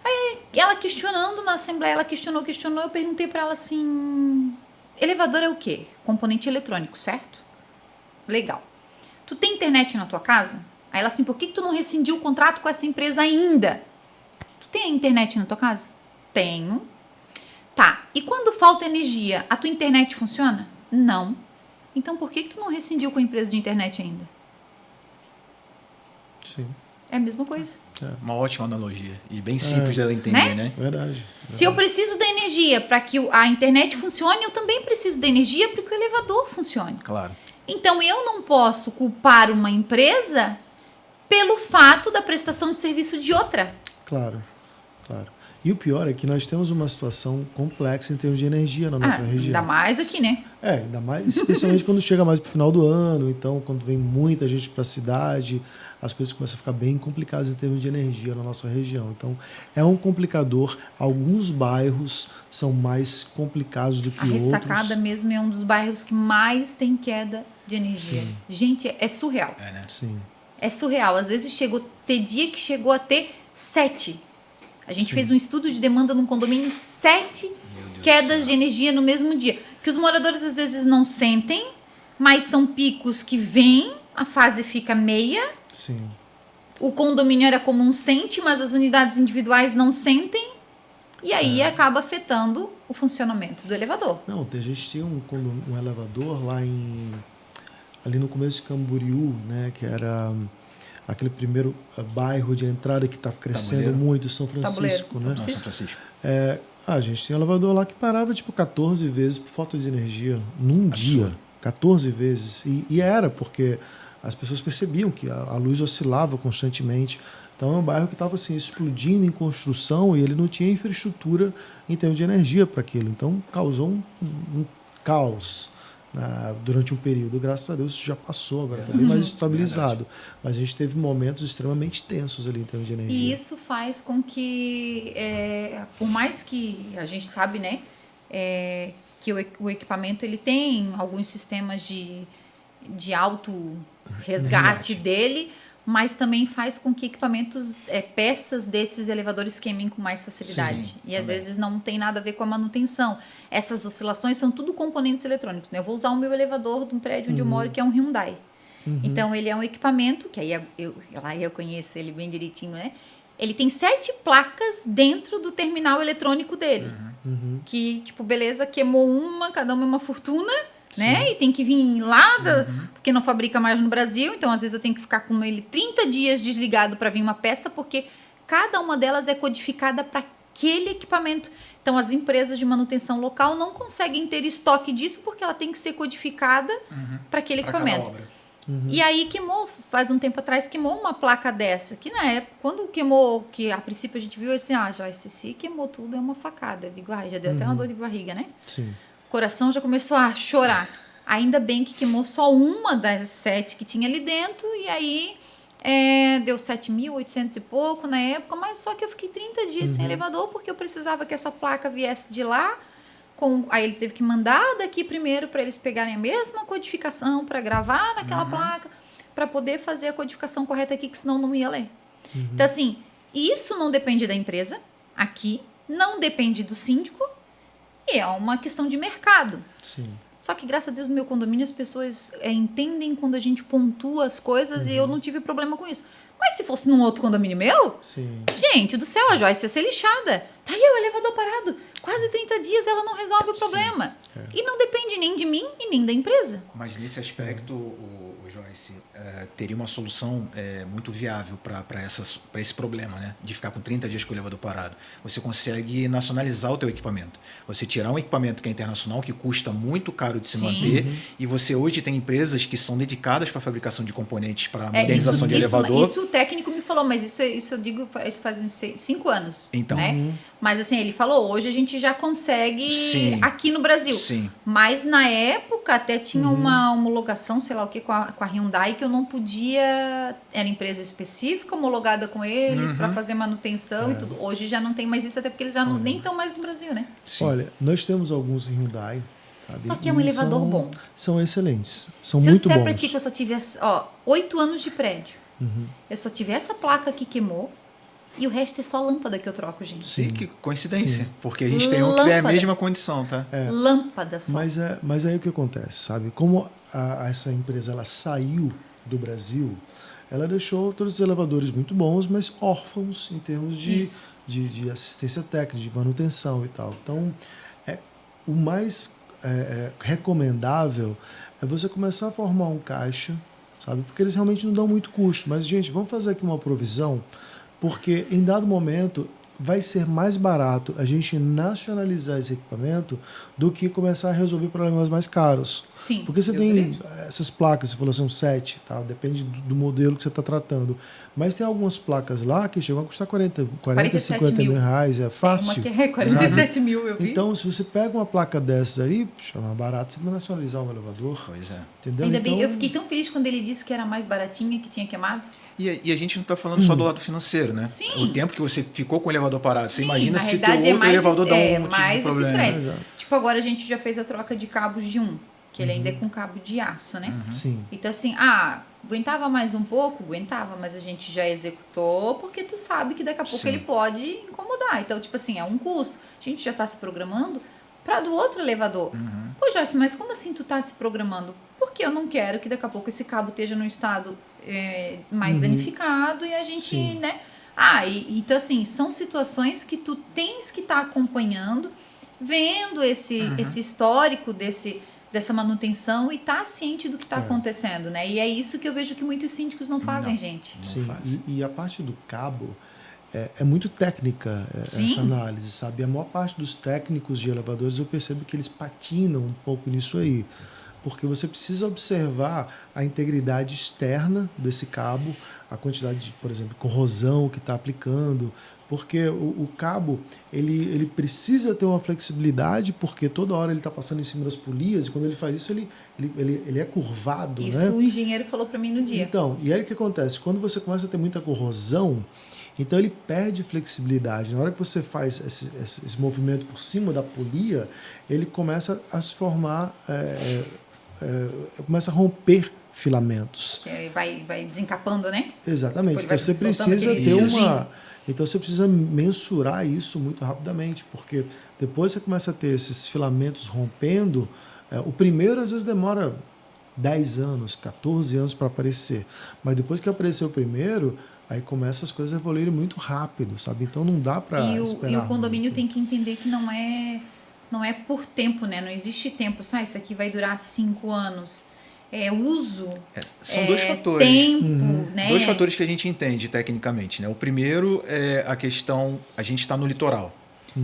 Aí, ela questionando na assembleia, ela questionou, eu perguntei para ela assim... Elevador é o quê? Componente eletrônico, certo? Legal. Tu tem internet na tua casa? Aí ela assim, por que tu não rescindiu o contrato com essa empresa ainda? Tem internet na tua casa? Tenho. Tá. E quando falta energia, a tua internet funciona? Não. Então por que tu não rescindiu com a empresa de internet ainda? Sim. É a mesma coisa. Uma ótima analogia. E bem simples dela entender, né? Verdade. Se eu preciso da energia para que a internet funcione, eu também preciso da energia para que o elevador funcione. Claro. Então eu não posso culpar uma empresa pelo fato da prestação de serviço de outra. Claro. E o pior é que nós temos uma situação complexa em termos de energia na nossa região. Ainda mais aqui, né? Ainda mais, especialmente quando chega mais para o final do ano, então quando vem muita gente para a cidade, as coisas começam a ficar bem complicadas em termos de energia na nossa região. Então, é um complicador. Alguns bairros são mais complicados do que outros. A Ressacada mesmo é um dos bairros que mais tem queda de energia. Sim. Gente, é surreal. É, né? Sim. É surreal. Às vezes tem dia que chegou a ter 7. A gente fez um estudo de demanda num condomínio, 7 Meu Deus do quedas céu. de energia no mesmo dia. Que os moradores às vezes não sentem, mas são picos que vêm, a fase fica meia. Sim. O condomínio era comum sente, mas as unidades individuais não sentem. E aí acaba afetando o funcionamento do elevador. Não, a gente tinha um elevador lá ali no começo de Camboriú, né, que era aquele primeiro bairro de entrada que está crescendo Tabuleiro. muito, São Francisco, Tabuleiro, né? São São Francisco. A gente tinha um elevador lá que parava tipo 14 vezes por falta de energia num dia. 14 vezes. E era porque as pessoas percebiam que a luz oscilava constantemente. Então é um bairro que estava assim, explodindo em construção e ele não tinha infraestrutura em termos de energia para aquilo. Então causou um caos durante um período. Graças a Deus isso já passou, agora está bem mais estabilizado. Mas a gente teve momentos extremamente tensos ali em termos de energia. E isso faz com que, por mais que a gente sabe, né, que o equipamento ele tem alguns sistemas de auto resgate dele, mas também faz com que equipamentos, peças desses elevadores queimem com mais facilidade. Sim, e às também. vezes não tem nada a ver com a manutenção. Essas oscilações são tudo componentes eletrônicos, né? Eu vou usar o meu elevador de um prédio onde eu moro, que é um Hyundai. Então, ele é um equipamento, que aí eu conheço ele bem direitinho, né? Ele tem 7 placas dentro do terminal eletrônico dele. Que, tipo, beleza, queimou cada uma é uma fortuna, né? E tem que vir lá, porque não fabrica mais no Brasil. Então, às vezes, eu tenho que ficar com ele 30 dias desligado para vir uma peça, porque cada uma delas é codificada para aquele equipamento. Então, as empresas de manutenção local não conseguem ter estoque disso, porque ela tem que ser codificada para aquele Pra cada equipamento. obra. E aí faz um tempo atrás, queimou uma placa dessa, que na época, quando queimou, que a princípio a gente viu assim, já se queimou tudo, é uma facada. Eu digo, já deu até uma dor de barriga, né? Sim. O coração já começou a chorar. Ainda bem que queimou só uma das 7 que tinha ali dentro, e aí deu 7.800 e pouco na época, mas só que eu fiquei 30 dias sem elevador, porque eu precisava que essa placa viesse de lá. Aí ele teve que mandar daqui primeiro para eles pegarem a mesma codificação para gravar naquela placa, para poder fazer a codificação correta aqui, que senão não ia ler. Então, assim, isso não depende da empresa aqui, não depende do síndico, e é uma questão de mercado. Sim. Só que, graças a Deus, no meu condomínio, as pessoas entendem quando a gente pontua as coisas e eu não tive problema com isso. Mas se fosse num outro condomínio meu, Sim. gente do céu, a Joyce ia ser lixada. Tá aí o elevador parado. Quase 30 dias ela não resolve o problema. E não depende nem de mim e nem da empresa. Mas nesse aspecto, o Joyce, teria uma solução muito viável para esse problema, né? De ficar com 30 dias com o elevador parado. Você consegue nacionalizar o teu equipamento. Você tirar um equipamento que é internacional, que custa muito caro de se manter, e você hoje tem empresas que são dedicadas para a fabricação de componentes para modernização de elevador. Isso o técnico me falou, mas isso eu digo faz uns 5 anos. Então. Né? Mas assim, ele falou, hoje a gente já consegue aqui no Brasil. Sim. Mas na época até tinha uma homologação, sei lá o que, com a Hyundai, que eu não podia. Era empresa específica, homologada com eles, para fazer manutenção e tudo. Hoje já não tem mais isso, até porque eles já nem estão mais no Brasil, né? Sim. Olha, nós temos alguns Hyundai. Sabe? Só que é um E elevador bom. São excelentes. São Se muito eu disser bons. pra ti que eu só tive 8 anos de prédio, eu só tive essa placa que queimou e o resto é só lâmpada que eu troco, gente. Sim, que coincidência. Sim. Porque a gente tem um que é a Lâmpada. mesma condição, tá? Lâmpada só. Mas aí o que acontece, sabe? Como essa empresa ela saiu do Brasil, ela deixou todos os elevadores muito bons, mas órfãos em termos de assistência técnica, de manutenção e tal. Então, o mais recomendável é você começar a formar um caixa, sabe? Porque eles realmente não dão muito custo. Mas, gente, vamos fazer aqui uma provisão, porque em dado momento vai ser mais barato a gente nacionalizar esse equipamento do que começar a resolver problemas mais caros. Sim. Porque você eu tem acredito. essas placas, você falou, são 7, tá? Depende do modelo que você está tratando. Mas tem algumas placas lá que chegam a custar 40 50 mil reais, é fácil. Uma que é 47 mil, eu vi. Então, se você pega uma placa dessas aí, é mais barato você vai nacionalizar um elevador. Pois é. Entendeu? Ainda então, bem, eu fiquei tão feliz quando ele disse que era mais baratinha, que tinha queimado. E a gente não está falando só do lado financeiro, né? Sim. O tempo que você ficou com o elevador parado. Você Sim, imagina na se teu realidade outro elevador dá um motivo mais de esse problema. estresse. Exato. Tipo, agora a gente já fez a troca de cabos de um. que ele ainda é com cabo de aço, né? Sim. Então, assim, aguentava mais um pouco? Aguentava, mas a gente já executou porque tu sabe que daqui a pouco Sim. ele pode incomodar. Então, tipo assim, é um custo. A gente já tá se programando para do outro elevador. Pô, Joyce, mas como assim tu tá se programando? Porque eu não quero que daqui a pouco esse cabo esteja num estado mais danificado e a gente, Sim. né? Então, assim, são situações que tu tens que estar acompanhando, vendo esse histórico dessa manutenção e tá ciente do que está acontecendo, né? E é isso que eu vejo que muitos síndicos não fazem, gente. Sim, faz. e a parte do cabo é muito técnica Sim. essa análise, sabe? A maior parte dos técnicos de elevadores eu percebo que eles patinam um pouco nisso aí, porque você precisa observar a integridade externa desse cabo, a quantidade de, por exemplo, corrosão que está aplicando, porque o cabo ele precisa ter uma flexibilidade, porque toda hora ele está passando em cima das polias e quando ele faz isso ele é curvado, Isso né? o engenheiro falou para mim no dia. Então, e aí o que acontece? Quando você começa a ter muita corrosão, então ele perde flexibilidade. Na hora que você faz esse movimento por cima da polia, ele começa a se formar, começa a romper filamentos. Que vai desencapando, né? Exatamente. Depois Então vai você soltando precisa aquele ter fiozinho. Então você precisa mensurar isso muito rapidamente, porque depois você começa a ter esses filamentos rompendo. O primeiro às vezes demora 10 anos, 14 anos para aparecer. Mas depois que apareceu o primeiro, aí começa as coisas a evoluírem muito rápido, sabe? Então não dá para esperar. E o condomínio muito. tem que entender que não é por tempo, né? Não existe tempo. Isso aqui vai durar 5 anos. É uso. São dois fatores. Tempo, né? Dois fatores que a gente entende tecnicamente, né? O primeiro é a questão, a gente está no litoral.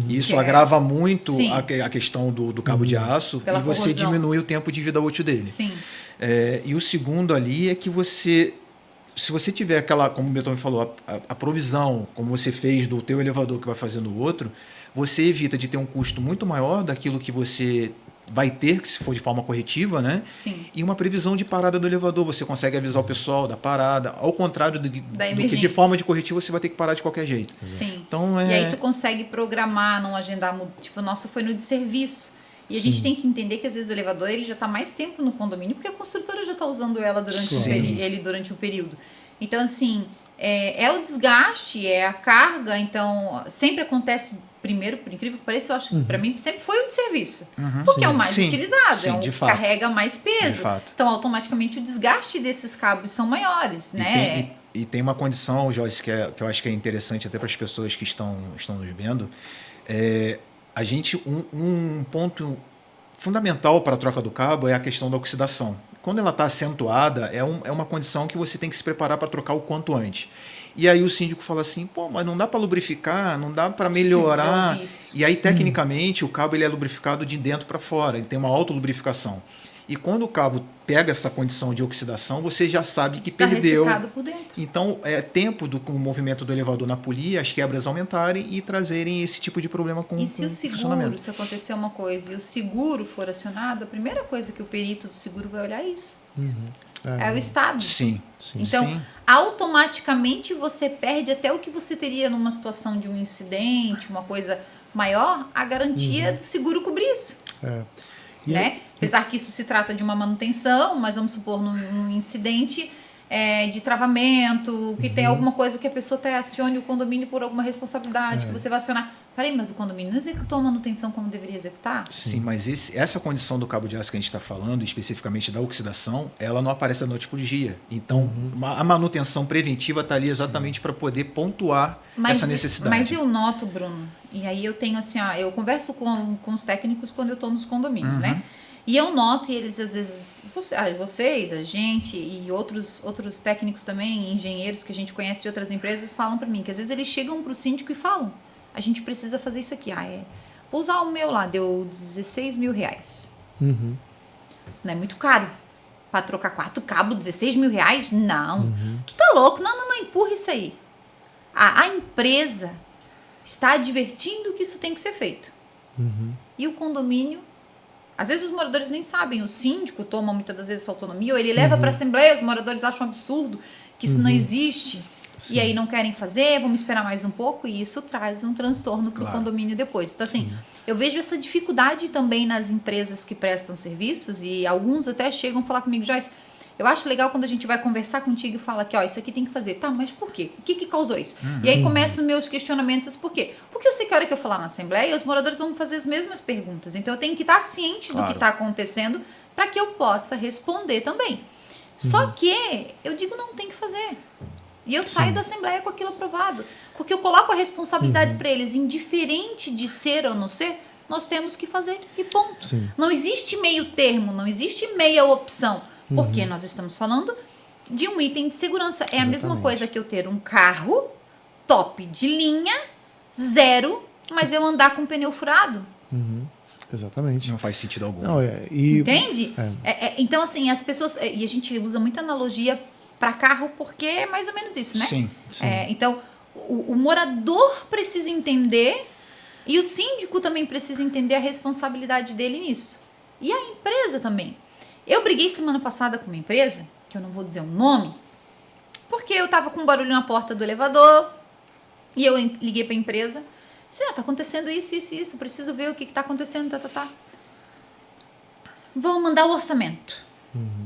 E isso agrava muito Sim. a questão do cabo de aço Pela e você corrosão. diminui o tempo de vida útil dele. Sim. E o segundo ali é que se você tiver aquela, como o Beethoven falou, a provisão, como você fez do teu elevador que vai fazer no outro, você evita de ter um custo muito maior daquilo que você vai ter, se for de forma corretiva, né? Sim. E uma previsão de parada do elevador. Você consegue avisar o pessoal da parada, ao contrário do que de forma de corretiva você vai ter que parar de qualquer jeito. Sim. Então, E aí tu consegue programar, não agendar, tipo, o nosso foi no de serviço. E a gente tem que entender que às vezes o elevador ele já está mais tempo no condomínio, porque a construtora já está usando ela durante o período. Então, assim, é o desgaste, é a carga, então sempre acontece primeiro, por incrível que pareça, eu acho que para mim sempre foi o de serviço. Porque é o mais utilizado, é o que carrega mais peso. Então, automaticamente, o desgaste desses cabos são maiores, né? E tem uma condição, Joyce, que eu acho que é interessante até para as pessoas que estão nos vendo. A gente, um ponto fundamental para a troca do cabo é a questão da oxidação. Quando ela está acentuada, é uma condição que você tem que se preparar para trocar o quanto antes. E aí o síndico fala assim, pô, mas não dá para lubrificar, não dá para melhorar. E aí, tecnicamente, o cabo ele é lubrificado de dentro para fora, ele tem uma autolubrificação. E quando o cabo pega essa condição de oxidação, você já sabe que perdeu. Por dentro. Então, é tempo com o movimento do elevador na polia, as quebras aumentarem e trazerem esse tipo de problema com o funcionamento. E se o seguro, se acontecer uma coisa e o seguro for acionado, a primeira coisa que o perito do seguro vai olhar é isso. É o estado. Sim. Então, automaticamente você perde até o que você teria numa situação de um incidente, uma coisa maior, a garantia do seguro cobrir isso. Né? Apesar que isso se trata de uma manutenção, mas vamos supor num incidente de travamento, que tem alguma coisa que a pessoa até acione o condomínio por alguma responsabilidade, que você vai acionar. Peraí, mas o condomínio não executou a manutenção como deveria executar? Sim, mas essa condição do cabo de aço que a gente está falando, especificamente da oxidação, ela não aparece da noite por dia. Então, a manutenção preventiva está ali exatamente para poder pontuar essa necessidade. Mas eu noto, Bruno, e aí eu tenho assim, eu converso com os técnicos quando eu estou nos condomínios, né? E eu noto, e eles às vezes, vocês, a gente e outros técnicos também, engenheiros que a gente conhece de outras empresas, falam para mim que às vezes eles chegam para o síndico e falam, a gente precisa fazer isso aqui. Vou usar o meu lá, deu 16 mil reais. Não é muito caro. Para trocar 4 cabos, 16 mil reais? Não. Tu tá louco? Não, empurra isso aí. A empresa está advertindo que isso tem que ser feito. E o condomínio, às vezes os moradores nem sabem, o síndico toma muitas das vezes essa autonomia, ou ele leva para a assembleia, os moradores acham um absurdo que isso não existe. E aí não querem fazer, vamos esperar mais um pouco, e isso traz um transtorno para o condomínio depois. Então, assim, eu vejo essa dificuldade também nas empresas que prestam serviços, e alguns até chegam a falar comigo, Joyce, eu acho legal quando a gente vai conversar contigo e fala que, ó, isso aqui tem que fazer. Tá, mas por quê? O que causou isso? E aí começam os meus questionamentos, por quê? Porque eu sei que a hora que eu falar na Assembleia, os moradores vão fazer as mesmas perguntas. Então, eu tenho que estar ciente do que está acontecendo para que eu possa responder também. Só que eu digo, não, tem que fazer. E eu saio da Assembleia com aquilo aprovado. Porque eu coloco a responsabilidade para eles, indiferente de ser ou não ser, nós temos que fazer e ponto. Sim. Não existe meio termo, não existe meia opção. Porque nós estamos falando de um item de segurança. É a mesma coisa que eu ter um carro top de linha, zero, mas eu andar com pneu furado. Exatamente. Não faz sentido algum. Não, Entende? Então, assim, as pessoas... E a gente usa muita analogia para carro porque é mais ou menos isso, né? Sim. Então, o morador precisa entender e o síndico também precisa entender a responsabilidade dele nisso. E a empresa também. Eu briguei semana passada com uma empresa, que eu não vou dizer o nome, porque eu tava com um barulho na porta do elevador e eu liguei para a empresa. Disse, tá acontecendo isso, preciso ver o que tá acontecendo, tá. Vão mandar o orçamento.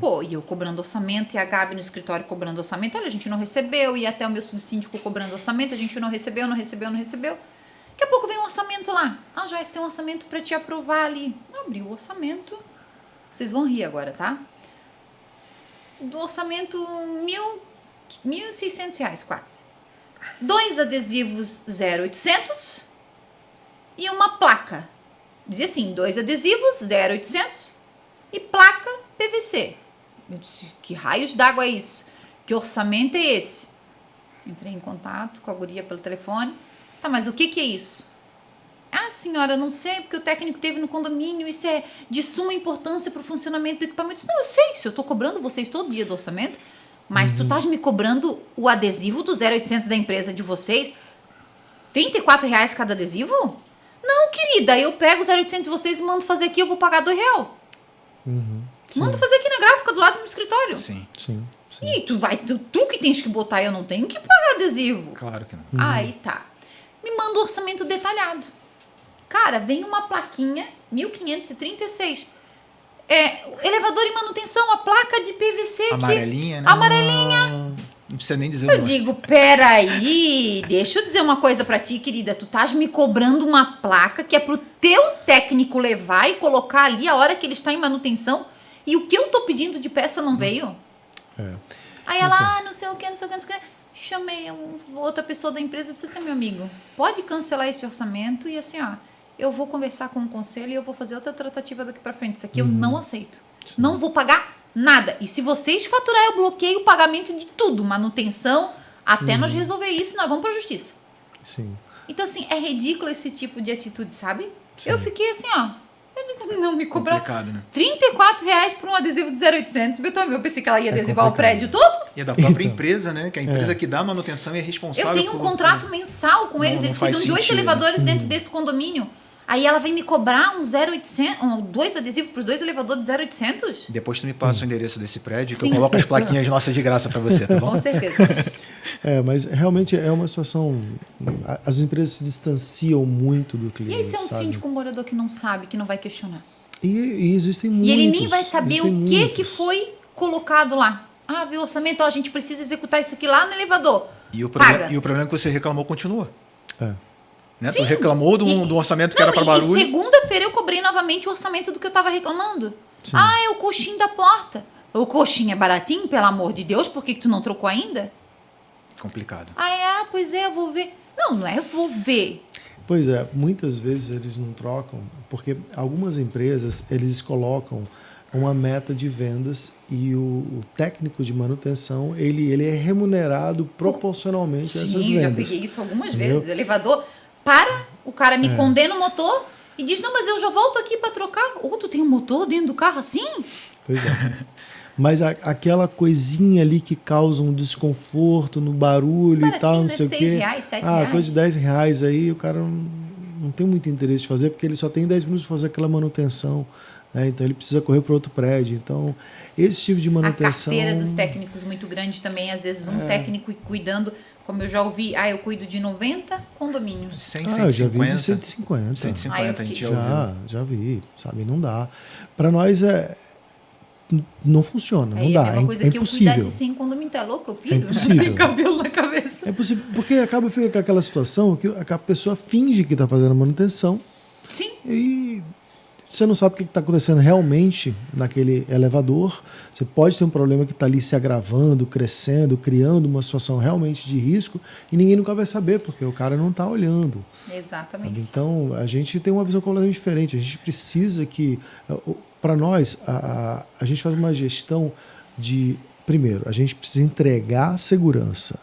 Pô, e eu cobrando orçamento, e a Gabi no escritório cobrando orçamento. Olha, a gente não recebeu, e até o meu subsíndico cobrando orçamento, a gente não recebeu. Daqui a pouco vem um orçamento lá. Ah, Joyce, tem um orçamento para te aprovar ali. Abri o orçamento. Vocês vão rir agora, tá? Do orçamento, R$1.600 quase. 2 adesivos 0800 e uma placa. Dizia assim, 2 adesivos 0800 e placa PVC. Eu disse, que raios d'água é isso? Que orçamento é esse? Entrei em contato com a guria pelo telefone. Tá, mas o que é isso? Ah, senhora, não sei, porque o técnico teve no condomínio, isso é de suma importância para o funcionamento do equipamento. Não, eu sei, se eu estou cobrando vocês todo dia do orçamento, mas tu estás me cobrando o adesivo do 0800 da empresa de vocês, R$34 cada adesivo? Não, querida, eu pego os 0800 de vocês e mando fazer aqui, eu vou pagar R$2. Manda fazer aqui na gráfica do lado do meu escritório. Sim. E tu que tens que botar, eu não tenho que pagar adesivo. Claro que não. Aí tá. Me manda o orçamento detalhado. Cara, vem uma plaquinha, 1536. Elevador e manutenção, a placa de PVC. Amarelinha, né? Amarelinha. Não precisa nem dizer o Eu nome. digo, peraí, deixa eu dizer uma coisa pra ti, querida. Tu estás me cobrando uma placa que é pro teu técnico levar e colocar ali a hora que ele está em manutenção. E o que eu tô pedindo de peça não veio? Aí ela, não sei o que. Chamei outra pessoa da empresa e disse assim, meu amigo, pode cancelar esse orçamento e assim, ó, eu vou conversar com o conselho e eu vou fazer outra tratativa daqui pra frente. Isso aqui eu não aceito. Não vou pagar nada. E se vocês faturar, eu bloqueio o pagamento de tudo. Manutenção, até nós resolver isso, nós vamos pra justiça. Sim. Então, assim, é ridículo esse tipo de atitude, sabe? Eu fiquei assim, ó, eu digo, não me cobrar Complicado, né? R$34 por um adesivo de 0800. Eu pensei que ela ia adesivar o prédio todo. E é da própria empresa, né? Que é a empresa que dá manutenção e é responsável Eu tenho um contrato mensal com eles. Eles cuidam de 8 elevadores dentro desse condomínio. Aí ela vem me cobrar um 0800, 2 adesivos para os 2 elevadores de 0800? Depois tu me passa o endereço desse prédio que eu coloco as plaquinhas nossas de graça para você, tá bom? Com certeza. Mas realmente é uma situação... As empresas se distanciam muito do cliente, E aí se é um sabe? síndico morador que não sabe, que não vai questionar? E existem muitos. E ele nem vai saber o que muitos. foi colocado lá. Ah, viu o orçamento, ó, a gente precisa executar isso aqui lá no elevador. E o Paga. problema é que você reclamou continua. Né? Sim. Tu reclamou do orçamento que era para barulho. E segunda-feira eu cobrei novamente o orçamento do que eu estava reclamando. Sim. Ah, é o coxinho da porta. O coxinho é baratinho, pelo amor de Deus, por que tu não trocou ainda? Complicado. Pois é, eu vou ver. Não é vou ver. Pois é, muitas vezes eles não trocam, porque algumas empresas, eles colocam uma meta de vendas e o técnico de manutenção, ele é remunerado proporcionalmente a essas Sim, eu já vendas. peguei isso algumas Entendeu? vezes. O elevador para, o cara me condena o motor e diz, não, mas eu já volto aqui para trocar. Ou tu tem um motor dentro do carro assim? Pois é. Mas aquela coisinha ali que causa um desconforto no barulho e tal, não né? sei o quê. R$6, R$7. Coisa de R$10 aí, o cara não tem muito interesse de fazer, porque ele só tem 10 minutos para fazer aquela manutenção. Né? Então ele precisa correr para outro prédio. Então, esse tipo de manutenção. A carteira dos técnicos muito grande também, às vezes um técnico cuidando, Como eu já ouvi, eu cuido de 90 condomínios. 100, eu já vi 150. de 150. 150 a gente já ouviu. Já vi, sabe? Não dá. Para nós não funciona, não dá. É uma coisa é que impossível. eu cuidar de 100 condomínios, tá louco? Eu piro, É impossível. não tenho cabelo na cabeça. É possível, porque fica com aquela situação que a pessoa finge que está fazendo a manutenção Sim. e você não sabe o que está acontecendo realmente naquele elevador. Você pode ter um problema que está ali se agravando, crescendo, criando uma situação realmente de risco e ninguém nunca vai saber, porque o cara não está olhando. Exatamente. Sabe? Então, a gente tem uma visão completamente diferente. A gente precisa que, para nós, a gente faz uma gestão de, primeiro, a gente precisa entregar segurança.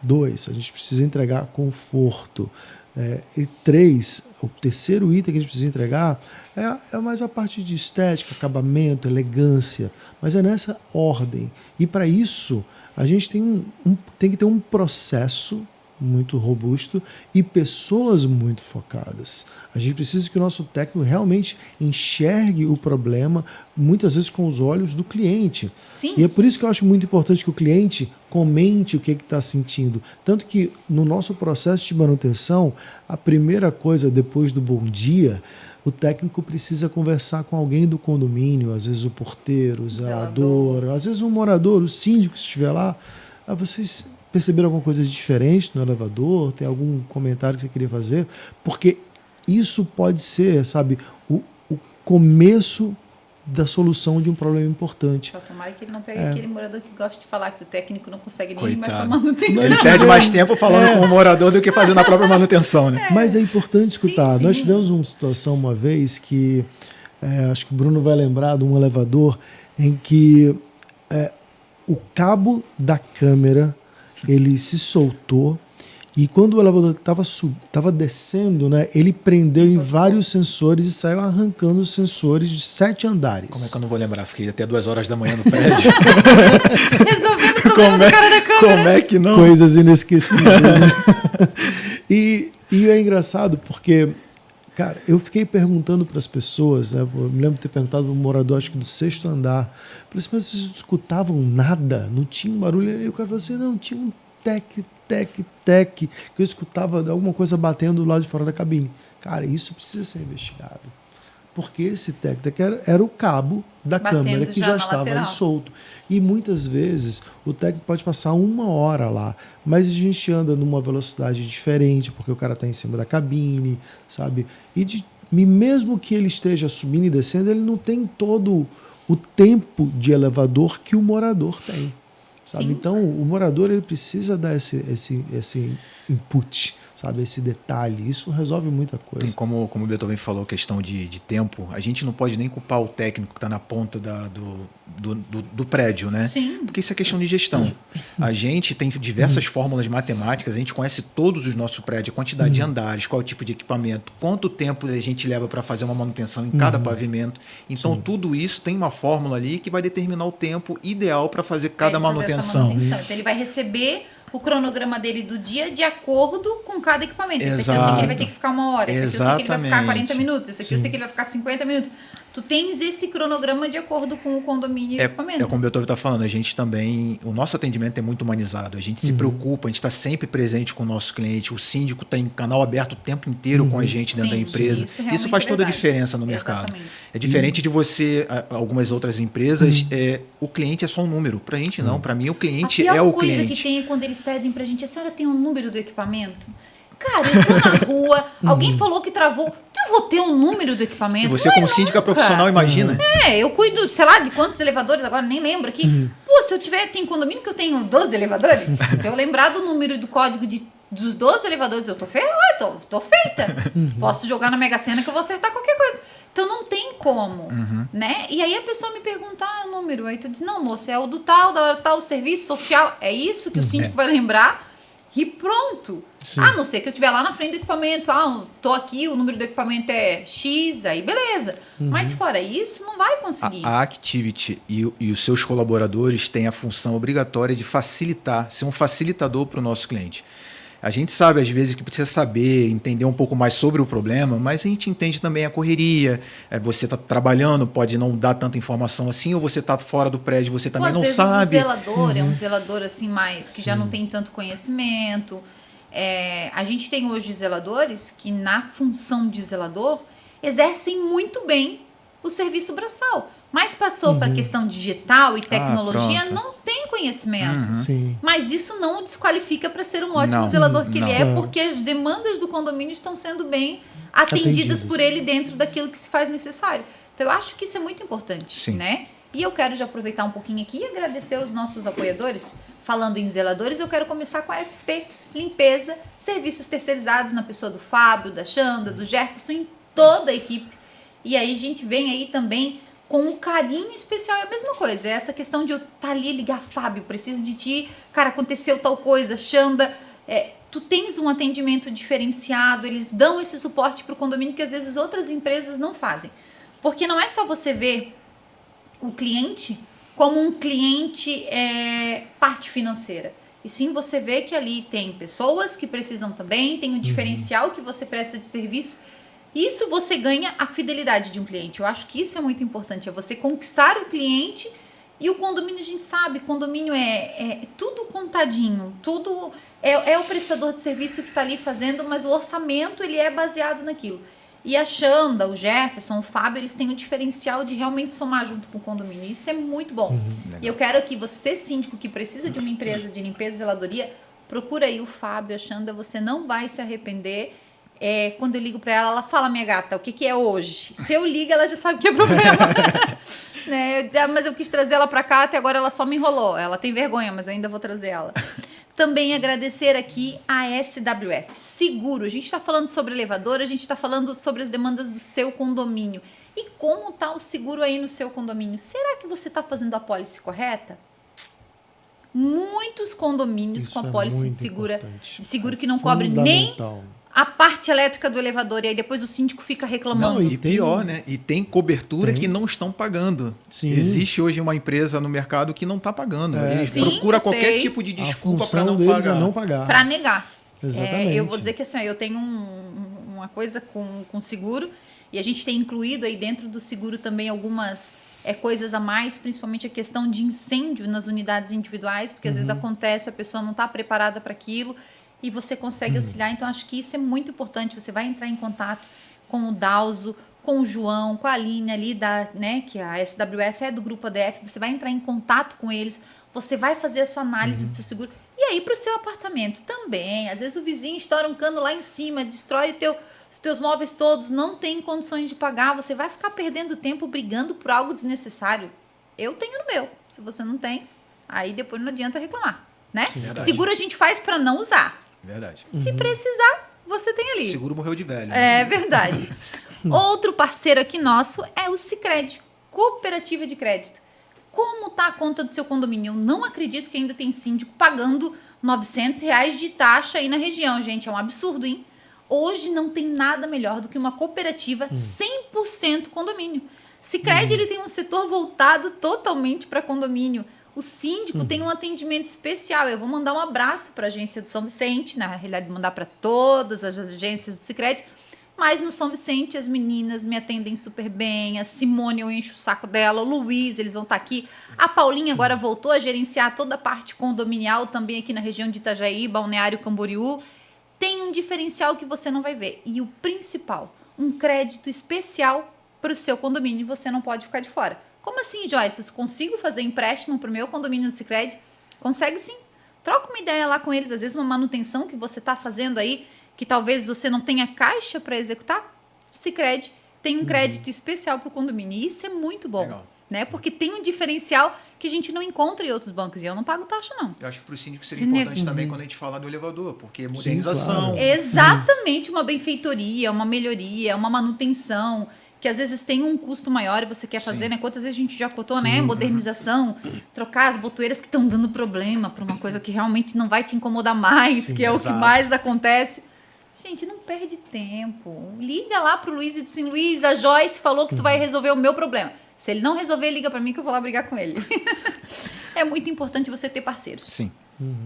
2, a gente precisa entregar conforto. E 3, o terceiro item que a gente precisa entregar é mais a parte de estética, acabamento, elegância, mas é nessa ordem. E para isso, a gente tem que ter um processo muito robusto e pessoas muito focadas. A gente precisa que o nosso técnico realmente enxergue o problema, muitas vezes com os olhos do cliente. Sim. E é por isso que eu acho muito importante que o cliente comente o que está sentindo. Tanto que no nosso processo de manutenção, a primeira coisa depois do bom dia, o técnico precisa conversar com alguém do condomínio, às vezes o porteiro, o zelador, às vezes um morador, o síndico, se estiver lá. Vocês perceberam alguma coisa diferente no elevador? Tem algum comentário que você queria fazer? Porque isso pode ser, sabe, o começo da solução de um problema importante. Só tomara que ele não pegue aquele morador que gosta de falar que o técnico não consegue nem ir mais pra Coitado. manutenção. Ele perde mais tempo falando com o morador do que fazendo a própria manutenção, né? Mas é importante escutar. Sim. Nós tivemos uma situação uma vez que, acho que o Bruno vai lembrar, de um elevador em que o cabo da câmera ele se soltou e quando o elevador estava descendo, né, ele prendeu em vários sensores e saiu arrancando os sensores de 7 andares. Como é que eu não vou lembrar? Fiquei até 2 horas da manhã no prédio. Resolvendo o problema do cara da câmera. Como é que não? Coisas inesquecíveis. Né? E é engraçado porque, cara, eu fiquei perguntando para as pessoas, né, eu me lembro de ter perguntado para um morador, acho que do 6º andar, falei assim, mas vocês não escutavam nada? Não tinha um barulho? E o cara falou assim, não, tinha um tec, que eu escutava alguma coisa batendo do lado de fora da cabine. Cara, isso precisa ser investigado. Porque esse tec era o cabo da Batendo câmera que já já na estava lateral. ali solto. E muitas vezes o técnico pode passar 1 hora lá, mas a gente anda numa velocidade diferente, porque o cara está em cima da cabine, sabe? E mesmo que ele esteja subindo e descendo, ele não tem todo o tempo de elevador que o morador tem. Sabe? Sim. Então, o morador ele precisa dar esse input, sabe? Esse detalhe. Isso resolve muita coisa. Tem como o Beethoven falou, questão de tempo, a gente não pode nem culpar o técnico que está na ponta do prédio, né? Sim. Porque isso é questão de gestão. A gente tem diversas fórmulas matemáticas, a gente conhece todos os nossos prédios, a quantidade de andares, qual é o tipo de equipamento, quanto tempo a gente leva para fazer uma manutenção em cada pavimento. Então, tudo isso tem uma fórmula ali que vai determinar o tempo ideal para fazer cada Pra ele fazer essa manutenção. Então, ele vai receber o cronograma dele do dia de acordo com cada equipamento. Esse aqui eu sei Exato. que ele vai ter que ficar 1 hora, esse aqui eu sei que ele vai ficar 40 Exatamente. minutos, esse aqui eu sei que ele vai ficar 50 minutos. Tu tens esse cronograma de acordo com o condomínio e o equipamento. É como o Beethoven está falando, a gente também, o nosso atendimento é muito humanizado, a gente se preocupa, a gente está sempre presente com o nosso cliente, o síndico está em canal aberto o tempo inteiro com a gente dentro da Sim, empresa. isso realmente Isso faz é toda a verdade. diferença no mercado. Exatamente. É diferente de você, algumas outras empresas, o cliente é só um número. Para a gente não, para mim o cliente a pior é o coisa cliente. que tem é quando eles pedem pra gente, a senhora tem um número do equipamento? Cara, eu tô na rua, alguém falou que travou, eu vou ter um número do equipamento? E você Não é como síndica nunca. profissional, imagina. Eu cuido, sei lá, de quantos elevadores, agora nem lembro aqui. Pô, se eu tem condomínio que eu tenho 12 elevadores, se eu lembrar do número e do código dos 12 elevadores, eu tô tô feita. Posso jogar na Mega Sena que eu vou acertar qualquer coisa. Então não tem como, né? E aí a pessoa me pergunta, o número. Aí tu diz, não, moça, é o do tal, da hora tal, serviço social. É isso que o síndico vai lembrar e pronto. Sim. A não ser que eu estiver lá na frente do equipamento. Tô aqui, o número do equipamento é X, aí beleza. Mas fora isso, não vai conseguir. A Activity e os seus colaboradores têm a função obrigatória de facilitar, ser um facilitador para o nosso cliente. A gente sabe, às vezes, que precisa saber, entender um pouco mais sobre o problema, mas a gente entende também a correria. Você está trabalhando, pode não dar tanta informação assim, ou você está fora do prédio, você também não sabe. O zelador é um zelador assim mais que já não tem tanto conhecimento. A gente tem hoje zeladores que, na função de zelador, exercem muito bem o serviço braçal. Mas passou para a questão digital e tecnologia, não tem conhecimento. Mas isso não o desqualifica para ser um ótimo zelador que ele é, porque as demandas do condomínio estão sendo bem atendidas por ele dentro daquilo que se faz necessário. Então, eu acho que isso é muito importante, né? E eu quero já aproveitar um pouquinho aqui e agradecer os nossos apoiadores. Falando em zeladores, eu quero começar com a FP Limpeza, serviços terceirizados na pessoa do Fábio, da Xanda, do Jefferson, em toda a equipe. E aí a gente vem aí também com um carinho especial, é a mesma coisa, é essa questão de eu estar ali e ligar, Fábio, preciso de ti, cara, aconteceu tal coisa, Xanda, tu tens um atendimento diferenciado, eles dão esse suporte para o condomínio que às vezes outras empresas não fazem, porque não é só você ver o cliente como um cliente parte financeira, e sim você vê que ali tem pessoas que precisam também, tem um diferencial que você presta de serviço. Isso você ganha a fidelidade de um cliente. Eu acho que isso é muito importante. É você conquistar o cliente e o condomínio, a gente sabe, condomínio é tudo contadinho, tudo é o prestador de serviço que está ali fazendo, mas o orçamento ele é baseado naquilo. E a Xanda, o Jefferson, o Fábio, eles têm o diferencial de realmente somar junto com o condomínio. Isso é muito bom. E eu quero que você, síndico, que precisa de uma empresa de limpeza e zeladoria, procura aí o Fábio, a Xanda, você não vai se arrepender. Quando eu ligo para ela, ela fala, minha gata, o que é hoje? Se eu ligo, ela já sabe que é problema. Né? Mas eu quis trazer ela para cá, até agora ela só me enrolou. Ela tem vergonha, mas eu ainda vou trazer ela. Também agradecer aqui a SWF Seguro. A gente está falando sobre elevador, a gente está falando sobre as demandas do seu condomínio. E como está o seguro aí no seu condomínio? Será que você está fazendo a pólice correta? Muitos condomínios com a pólice de seguro que não cobre nem a parte elétrica do elevador, e aí depois o síndico fica reclamando. Não, e pior, né? E tem cobertura que não estão pagando. Sim. Existe hoje uma empresa no mercado que não está pagando. Eles procuram qualquer tipo de desculpa para não pagar. Para negar. Exatamente. Eu vou dizer que assim, eu tenho uma coisa com seguro, e a gente tem incluído aí dentro do seguro também algumas coisas a mais, principalmente a questão de incêndio nas unidades individuais, porque às vezes acontece, a pessoa não está preparada para aquilo, e você consegue auxiliar. Então, acho que isso é muito importante. Você vai entrar em contato com o Dalzo, com o João, com a Aline ali, que a SWF é do Grupo ADF. Você vai entrar em contato com eles, você vai fazer a sua análise do seu seguro. E aí, para o seu apartamento também. Às vezes, o vizinho estoura um cano lá em cima, destrói os teus móveis todos, não tem condições de pagar. Você vai ficar perdendo tempo brigando por algo desnecessário. Eu tenho no meu. Se você não tem, aí depois não adianta reclamar. Né? Seguro a gente faz para não usar. Verdade. Se precisar, você tem ali. O seguro morreu de velho. É verdade. Outro parceiro aqui nosso é o Sicredi, Cooperativa de Crédito. Como está a conta do seu condomínio? Eu não acredito que ainda tem síndico pagando R$900 de taxa aí na região, gente. É um absurdo, hein? Hoje não tem nada melhor do que uma cooperativa 100% condomínio. Sicredi ele tem um setor voltado totalmente para condomínio. O síndico tem um atendimento especial. Eu vou mandar um abraço para a agência do São Vicente, na realidade, mandar para todas as agências do Sicredi, mas no São Vicente as meninas me atendem super bem. A Simone, eu encho o saco dela. O Luiz, eles vão estar aqui. A Paulinha agora voltou a gerenciar toda a parte condominial também aqui na região de Itajaí, Balneário Camboriú. Tem um diferencial que você não vai ver. E o principal, um crédito especial para o seu condomínio. Você não pode ficar de fora. Como assim, Joyce? Eu consigo fazer empréstimo para o meu condomínio no Sicredi? Consegue sim. Troca uma ideia lá com eles. Às vezes uma manutenção que você está fazendo aí, que talvez você não tenha caixa para executar, o Sicredi tem um crédito especial para o condomínio. E isso é muito bom. Legal. Né? Porque tem um diferencial que a gente não encontra em outros bancos. E eu não pago taxa, não. Eu acho que para o síndico seria importante também quando a gente falar do elevador, porque é modernização. Claro. Exatamente, uma benfeitoria, uma melhoria, uma manutenção, que às vezes tem um custo maior e você quer fazer, né? Quantas vezes a gente já cotou, né? Modernização, trocar as botoeiras que estão dando problema para uma coisa que realmente não vai te incomodar mais, que é o que mais acontece. Gente, não perde tempo. Liga lá pro Luiz e diz assim, Luiz, a Joyce falou que tu vai resolver o meu problema. Se ele não resolver, liga para mim que eu vou lá brigar com ele. É muito importante você ter parceiros. Sim.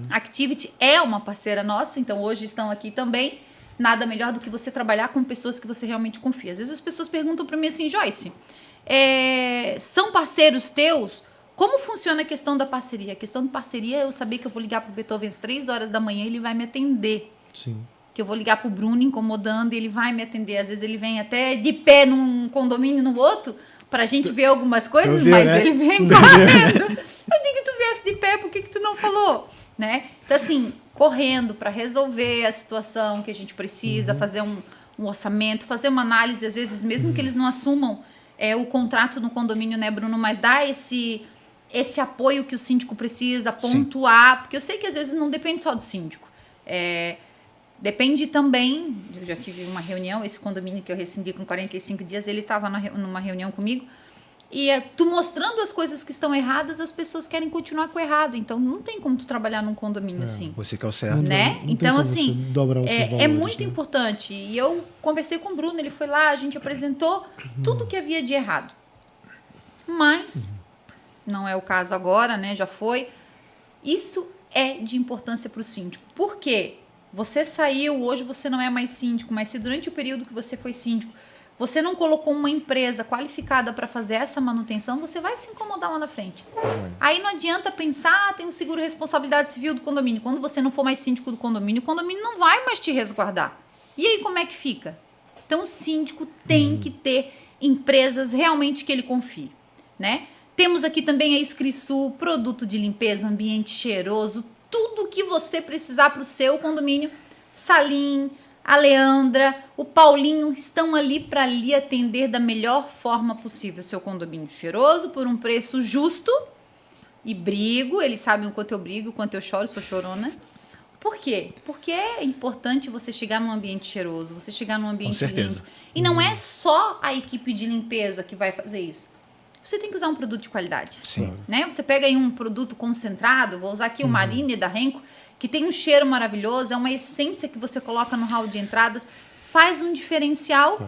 A Activity é uma parceira nossa, então hoje estão aqui também. Nada melhor do que você trabalhar com pessoas que você realmente confia. Às vezes as pessoas perguntam para mim assim, Joyce, são parceiros teus? Como funciona a questão da parceria? A questão de parceria é eu saber que eu vou ligar para o Beethoven às 3 horas da manhã e ele vai me atender. Sim. Que eu vou ligar para o Bruno incomodando e ele vai me atender. Às vezes ele vem até de pé num condomínio no outro para a gente ver algumas coisas, mas ele vem correndo. Eu digo que tu viesse de pé, por que tu não falou? Né? Então, assim, correndo para resolver a situação que a gente precisa, fazer um orçamento, fazer uma análise, às vezes, mesmo que eles não assumam o contrato no condomínio, né, Bruno? Mas dá esse apoio que o síndico precisa, pontuar, porque eu sei que às vezes não depende só do síndico. Depende também, eu já tive uma reunião, esse condomínio que eu rescindi com 45 dias, ele estava numa reunião comigo, e tu mostrando as coisas que estão erradas, as pessoas querem continuar com o errado, então não tem como tu trabalhar num condomínio assim. Você que é o certo. Né? Não então, tem como assim, você dobrar os seus valores, é muito né? importante. E eu conversei com o Bruno, ele foi lá, a gente apresentou tudo que havia de errado. Mas, não é o caso agora, né? Já foi. Isso é de importância para o síndico. Por quê? Você saiu, hoje você não é mais síndico, mas se durante o período que você foi síndico, você não colocou uma empresa qualificada para fazer essa manutenção, você vai se incomodar lá na frente. Aí não adianta pensar, tem um seguro de responsabilidade civil do condomínio. Quando você não for mais síndico do condomínio, o condomínio não vai mais te resguardar. E aí como é que fica? Então o síndico tem que ter empresas realmente que ele confie, né? Temos aqui também a Escrisul, produto de limpeza, ambiente cheiroso, tudo que você precisar para o seu condomínio. Salim, a Leandra, o Paulinho estão ali para lhe atender da melhor forma possível. Seu condomínio cheiroso, por um preço justo. E brigo, eles sabem o quanto eu brigo, o quanto eu choro, sou chorona. Por quê? Porque é importante você chegar num ambiente cheiroso, você chegar num ambiente limpo. E não é só a equipe de limpeza que vai fazer isso. Você tem que usar um produto de qualidade. Sim. Né? Você pega aí um produto concentrado, vou usar aqui o Marine da Renko, que tem um cheiro maravilhoso, é uma essência que você coloca no hall de entradas, faz um diferencial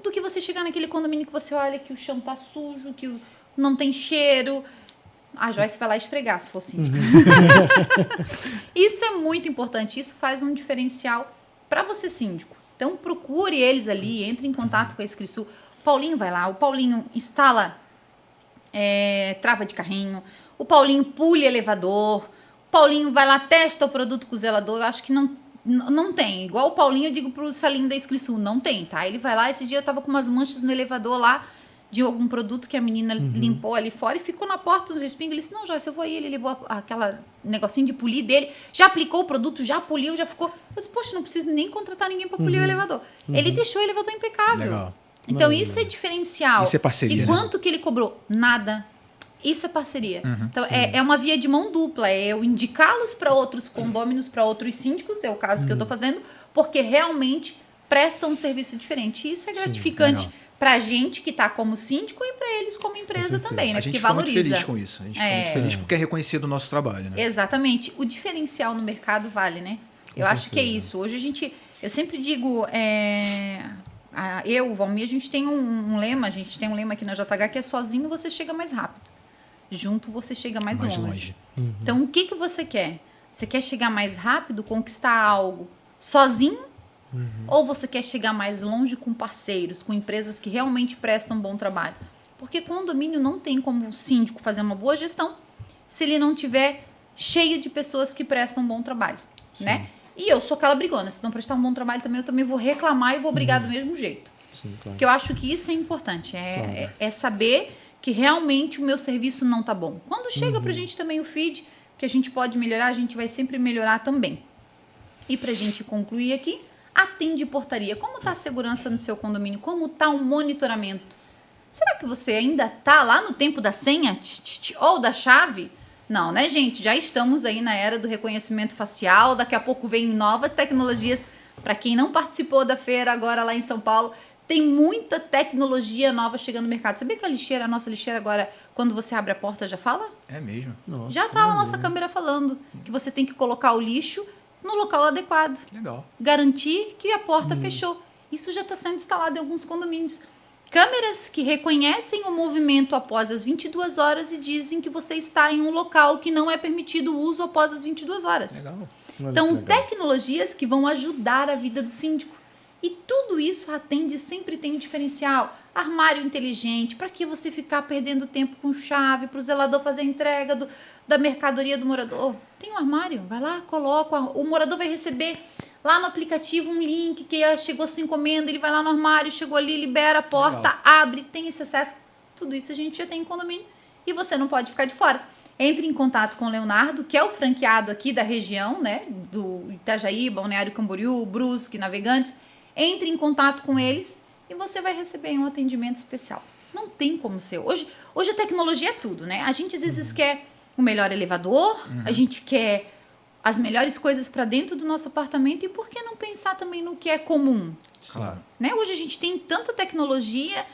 do que você chegar naquele condomínio que você olha que o chão tá sujo, que não tem cheiro. A Joyce vai lá esfregar, se for síndica. Isso é muito importante, isso faz um diferencial para você síndico. Então procure eles ali, entre em contato com a Escrisul. O Paulinho vai lá, o Paulinho instala trava de carrinho, o Paulinho pule elevador, o Paulinho vai lá, testa o produto com o zelador. Eu acho que não tem. Igual o Paulinho, eu digo pro Salim da Escrisul, não tem, tá? Ele vai lá, esse dia eu tava com umas manchas no elevador lá, de algum produto que a menina limpou ali fora e ficou na porta dos respingos. Ele disse, não, Joyce, eu vou aí. Ele levou aquela negocinho de polir dele, já aplicou o produto, já poliu, já ficou. Eu disse, poxa, não preciso nem contratar ninguém para polir o elevador. Ele deixou o elevador impecável. Legal. Então, isso é diferencial. Isso é parceria, e quanto que ele cobrou? Nada. Isso é parceria. Então, é uma via de mão dupla. É eu indicá-los para outros condôminos, para outros síndicos, é o caso que eu estou fazendo, porque realmente prestam um serviço diferente. E isso é gratificante para a gente que está como síndico e para eles como empresa também, né? A gente porque fica valoriza. muito feliz com isso. A gente fica muito feliz porque é reconhecido o nosso trabalho, né? Exatamente. O diferencial no mercado vale, né? Eu acho que é isso. Hoje eu sempre digo, o Valmir, a gente tem um lema, aqui na JH que é sozinho você chega mais rápido. Junto você chega mais longe. Então, o que você quer? Você quer chegar mais rápido, conquistar algo sozinho? Ou você quer chegar mais longe com parceiros, com empresas que realmente prestam um bom trabalho? Porque condomínio não tem como o síndico fazer uma boa gestão se ele não tiver cheio de pessoas que prestam um bom trabalho, né? E eu sou aquela brigona, se não prestar um bom trabalho também, eu também vou reclamar e vou brigar do mesmo jeito. Sim, claro. Porque eu acho que isso é importante, é saber que realmente o meu serviço não tá bom. Quando chega pra gente também o feed, que a gente pode melhorar, a gente vai sempre melhorar também. E pra gente concluir aqui, atende portaria. Como tá a segurança no seu condomínio? Como tá o monitoramento? Será que você ainda tá lá no tempo da senha ou da chave? Não, né, gente? Já estamos aí na era do reconhecimento facial. Daqui a pouco vem novas tecnologias. Para quem não participou da feira agora lá em São Paulo, tem muita tecnologia nova chegando no mercado. Sabia que a nossa lixeira agora, quando você abre a porta, já fala? É mesmo? Nossa, Já tá a nossa câmera falando que você tem que colocar o lixo no local adequado. Legal. Garantir que a porta fechou. Isso já está sendo instalado em alguns condomínios. Câmeras que reconhecem o movimento após as 22 horas e dizem que você está em um local que não é permitido o uso após as 22 horas. Legal. Então, tecnologias que vão ajudar a vida do síndico. E tudo isso atende, sempre tem um diferencial. Armário inteligente, para que você ficar perdendo tempo com chave, para o zelador fazer a entrega da mercadoria do morador? Tem um armário, vai lá, coloca, o morador vai receber lá no aplicativo um link que chegou sua encomenda, ele vai lá no armário, chegou ali, libera a porta, Legal. abre, tem esse acesso. Tudo isso a gente já tem em condomínio e você não pode ficar de fora. Entre em contato com o Leonardo, que é o franqueado aqui da região, né, do Itajaí, Balneário Camboriú, Brusque, Navegantes. Entre em contato com eles e você vai receber um atendimento especial. Não tem como ser. Hoje a tecnologia é tudo, né? A gente às vezes quer o melhor elevador, a gente quer as melhores coisas para dentro do nosso apartamento e por que não pensar também no que é comum? Claro. Né? Hoje a gente tem tanta tecnologia,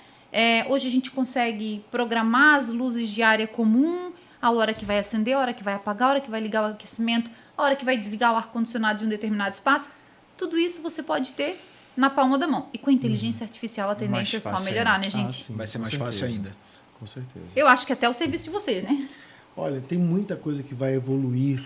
hoje a gente consegue programar as luzes de área comum, a hora que vai acender, a hora que vai apagar, a hora que vai ligar o aquecimento, a hora que vai desligar o ar-condicionado de um determinado espaço. Tudo isso você pode ter na palma da mão. E com a inteligência artificial a tendência é só melhorar, né, gente? sim, Vai ser com mais certeza. fácil ainda. Com certeza. Eu acho que até o serviço de vocês, né? Olha, tem muita coisa que vai evoluir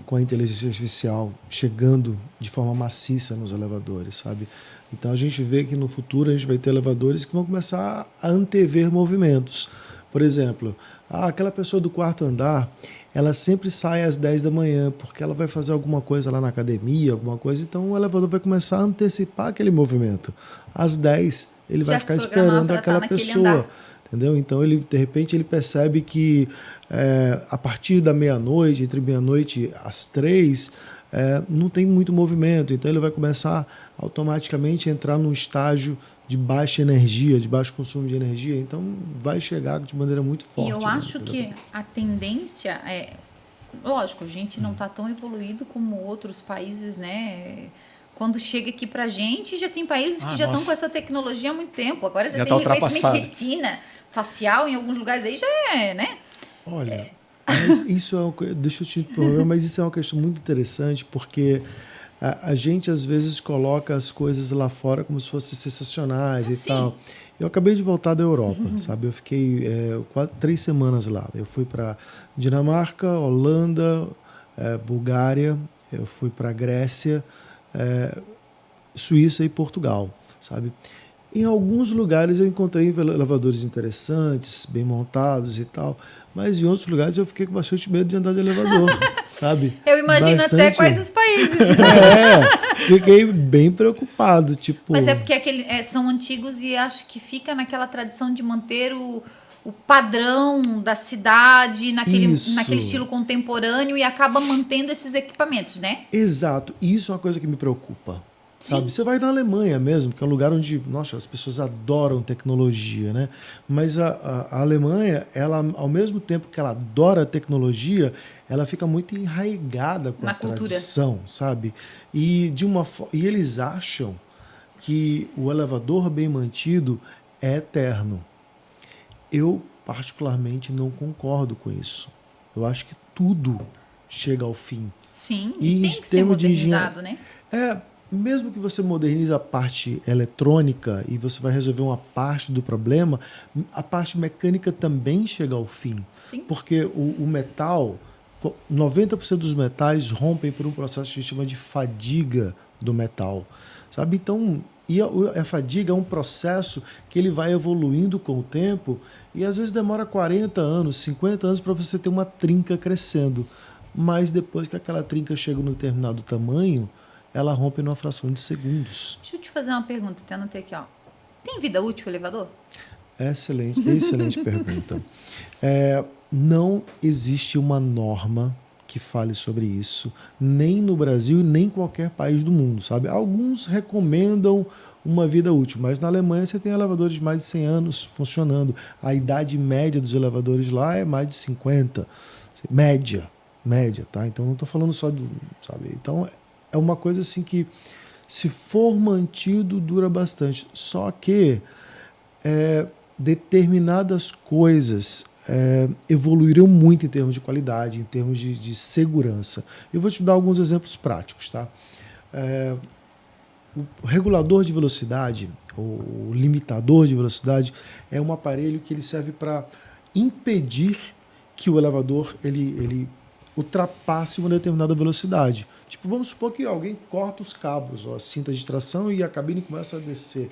com a inteligência artificial chegando de forma maciça nos elevadores, sabe? Então a gente vê que no futuro a gente vai ter elevadores que vão começar a antever movimentos. Por exemplo, aquela pessoa do quarto andar, ela sempre sai às 10 da manhã, porque ela vai fazer alguma coisa lá na academia, alguma coisa, então o elevador vai começar a antecipar aquele movimento. Às 10, ele Já vai se ficar programar esperando pra aquela tá naquele pessoa. andar. Entendeu? Então, de repente, ele percebe que a partir da meia-noite, entre meia-noite às 3, não tem muito movimento. Então, ele vai começar automaticamente a entrar num estágio de baixa energia, de baixo consumo de energia. Então, vai chegar de maneira muito forte. E eu né? acho que a tendência é... Lógico, a gente não está tão evoluído como outros países, né? Quando chega aqui pra gente, já tem países que já estão com essa tecnologia há muito tempo. Agora já tem reconhecimento de retina facial em alguns lugares aí, já é, né? Olha, mas isso deixa eu te interromper, mas isso é uma questão muito interessante, porque a gente às vezes coloca as coisas lá fora como se fossem sensacionais e tal. Eu acabei de voltar da Europa, sabe? Eu fiquei 3 semanas lá. Eu fui para Dinamarca, Holanda, Bulgária, eu fui para Grécia, Suíça e Portugal, sabe? Em alguns lugares eu encontrei elevadores interessantes, bem montados e tal, mas em outros lugares eu fiquei com bastante medo de andar de elevador, sabe? Eu imagino até quais os países. Fiquei bem preocupado, tipo... Mas é porque são antigos e acho que fica naquela tradição de manter o padrão da cidade, naquele estilo contemporâneo e acaba mantendo esses equipamentos, né? Exato. E isso é uma coisa que me preocupa. Sabe? Você vai na Alemanha mesmo, que é um lugar onde, nossa, as pessoas adoram tecnologia, né? Mas a Alemanha, ela, ao mesmo tempo que ela adora a tecnologia, ela fica muito enraizada com a tradição, sabe? E eles acham que o elevador bem mantido é eterno. Eu, particularmente, não concordo com isso. Eu acho que tudo chega ao fim. Sim, e tem que ser modernizado, né? Mesmo que você modernize a parte eletrônica e você vai resolver uma parte do problema, a parte mecânica também chega ao fim. Sim. Porque o metal, 90% dos metais rompem por um processo que a gente chama de fadiga do metal. Sabe? Então, a fadiga é um processo que ele vai evoluindo com o tempo e às vezes demora 40 anos, 50 anos para você ter uma trinca crescendo. Mas depois que aquela trinca chega num determinado tamanho, ela rompe numa fração de segundos. Deixa eu te fazer uma pergunta, até anotei aqui, ó. Tem vida útil o elevador? Excelente pergunta. Não existe uma norma que fale sobre isso, nem no Brasil, nem em qualquer país do mundo, sabe? Alguns recomendam uma vida útil, mas na Alemanha você tem elevadores de mais de 100 anos funcionando. A idade média dos elevadores lá é mais de 50. Média, tá? Então não estou falando só do, sabe? Então é uma coisa assim que, se for mantido, dura bastante. Só que determinadas coisas evoluíram muito em termos de qualidade, em termos de segurança. Eu vou te dar alguns exemplos práticos, tá? o regulador de velocidade, o limitador de velocidade, é um aparelho que ele serve para impedir que o elevador ele ultrapasse uma determinada velocidade. Tipo, vamos supor que alguém corta os cabos, ó, a cinta de tração, e a cabine começa a descer.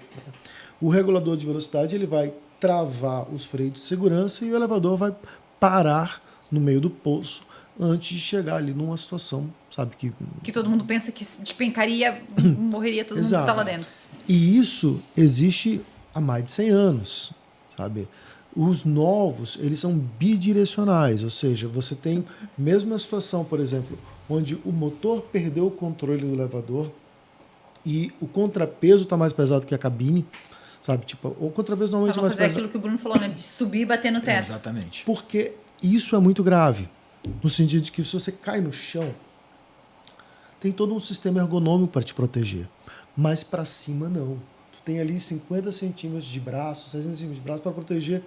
O regulador de velocidade ele vai travar os freios de segurança e o elevador vai parar no meio do poço antes de chegar ali numa situação, sabe, que todo mundo pensa que se despencaria, morreria todo mundo que está lá dentro. E isso existe há mais de 100 anos, sabe? Os novos, eles são bidirecionais, ou seja, você tem mesmo a situação, por exemplo, onde o motor perdeu o controle do elevador e o contrapeso está mais pesado que a cabine, sabe? Tipo, o contrapeso normalmente é mais pesado. Aquilo que o Bruno falou, né? De subir e bater no teto. Exatamente. Porque isso é muito grave, no sentido de que se você cai no chão, tem todo um sistema ergonômico para te proteger, mas para cima não. Tu tem ali 50 centímetros de braço, 60 centímetros de braço para proteger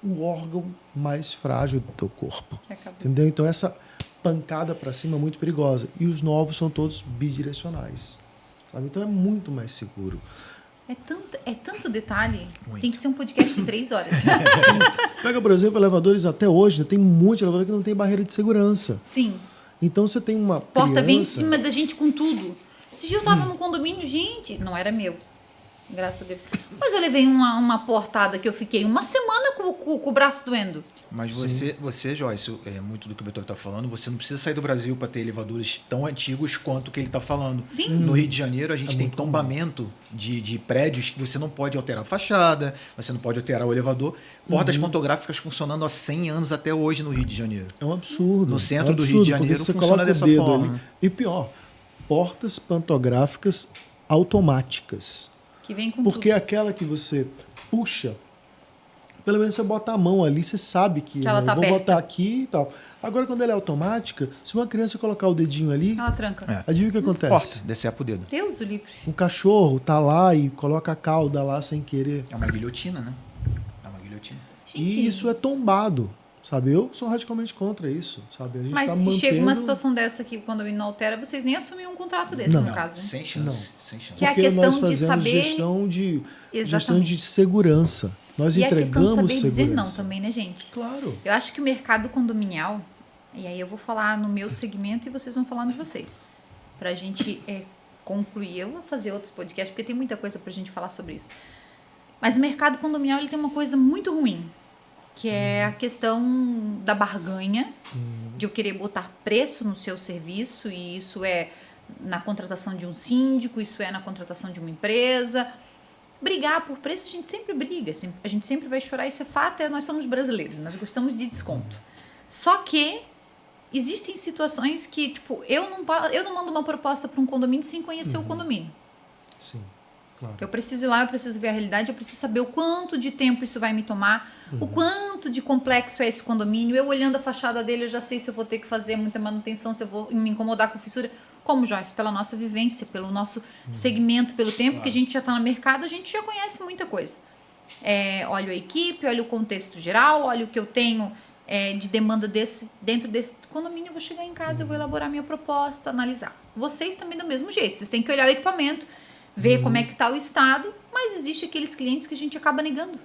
o órgão mais frágil do teu corpo. Entendeu? Então essa pancada para cima é muito perigosa. E os novos são todos bidirecionais. Sabe? Então é muito mais seguro. É tanto detalhe. Muito. Tem que ser um podcast de 3 horas. Sim. Pega, por exemplo, elevadores até hoje, tem um monte de elevador que não tem barreira de segurança. Sim. Então você tem uma porta criança... vem em cima da gente com tudo. Esse dia eu tava no condomínio, gente, não era meu. Graças a Deus. Mas eu levei uma portada que eu fiquei uma semana com o braço doendo. Mas você, Joyce, é muito do que o Beto está falando, você não precisa sair do Brasil para ter elevadores tão antigos quanto o que ele está falando. Sim. No Rio de Janeiro, a gente tem tombamento de prédios que você não pode alterar a fachada, você não pode alterar o elevador. Portas pantográficas funcionando há 100 anos até hoje no Rio de Janeiro. É um absurdo. No centro do Rio de Janeiro funciona dessa forma. Ali. E pior, portas pantográficas automáticas. Que vem com Porque tudo. aquela que você puxa, pelo menos você bota a mão ali, você sabe que ela tá vou aberta. botar aqui e tal. Agora, quando ela é automática, se uma criança colocar o dedinho ali, Ela tranca. adivinha o que acontece? Corta, decepa o dedo. Deus o livre. Um cachorro tá lá e coloca a cauda lá sem querer. É uma guilhotina, né? É uma guilhotina. Gente, E isso é tombado, sabe? Eu sou radicalmente contra isso, sabe? A gente mas tá se mantendo... chega uma situação dessa que quando não altera, vocês nem assumem um contrato desse, Não. no caso, né? Sem chance. Não. Sem chance. Que é a Porque questão nós de fazemos saber- gestão de segurança. Nós E a questão de entregamos saber dizer segurança. não também, né, gente? Claro. Eu acho que o mercado condominial, e aí eu vou falar no meu segmento e vocês vão falar no de vocês. Pra gente concluir, eu vou fazer outros podcasts, porque tem muita coisa pra gente falar sobre isso. Mas o mercado condominial, ele tem uma coisa muito ruim, que é a questão da barganha, de eu querer botar preço no seu serviço, e isso é na contratação de um síndico, isso é na contratação de uma empresa. Brigar por preço, a gente sempre briga, a gente sempre vai chorar, isso é fato, nós somos brasileiros, nós gostamos de desconto. Só que existem situações que, tipo, eu não mando uma proposta para um condomínio sem conhecer o condomínio. Sim, claro. Eu preciso ir lá, eu preciso ver a realidade, eu preciso saber o quanto de tempo isso vai me tomar, o quanto de complexo é esse condomínio. Eu olhando a fachada dele, eu já sei se eu vou ter que fazer muita manutenção, se eu vou me incomodar com fissura. Como, Joyce? Pela nossa vivência, pelo nosso segmento, pelo tempo que a gente já está no mercado, a gente já conhece muita coisa. Olho a equipe, olho o contexto geral, olho o que eu tenho de demanda dentro desse condomínio. Eu vou chegar em casa, eu vou elaborar minha proposta, analisar. Vocês também do mesmo jeito. Vocês têm que olhar o equipamento, ver como é que está o estado, mas existe aqueles clientes que a gente acaba negando,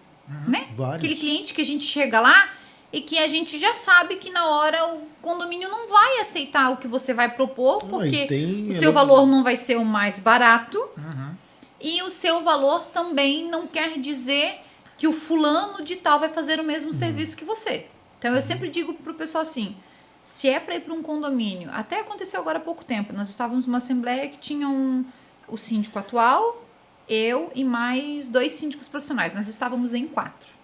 né? Vários. Aquele cliente que a gente chega lá e que a gente já sabe que na hora o condomínio não vai aceitar o que você vai propor, porque o seu valor não vai ser o mais barato e o seu valor também não quer dizer que o fulano de tal vai fazer o mesmo serviço que você. Então eu sempre digo pro pessoal assim, se é para ir para um condomínio, até aconteceu agora há pouco tempo, nós estávamos numa assembleia que tinha o síndico atual, eu e mais 2 síndicos profissionais, nós estávamos em 4.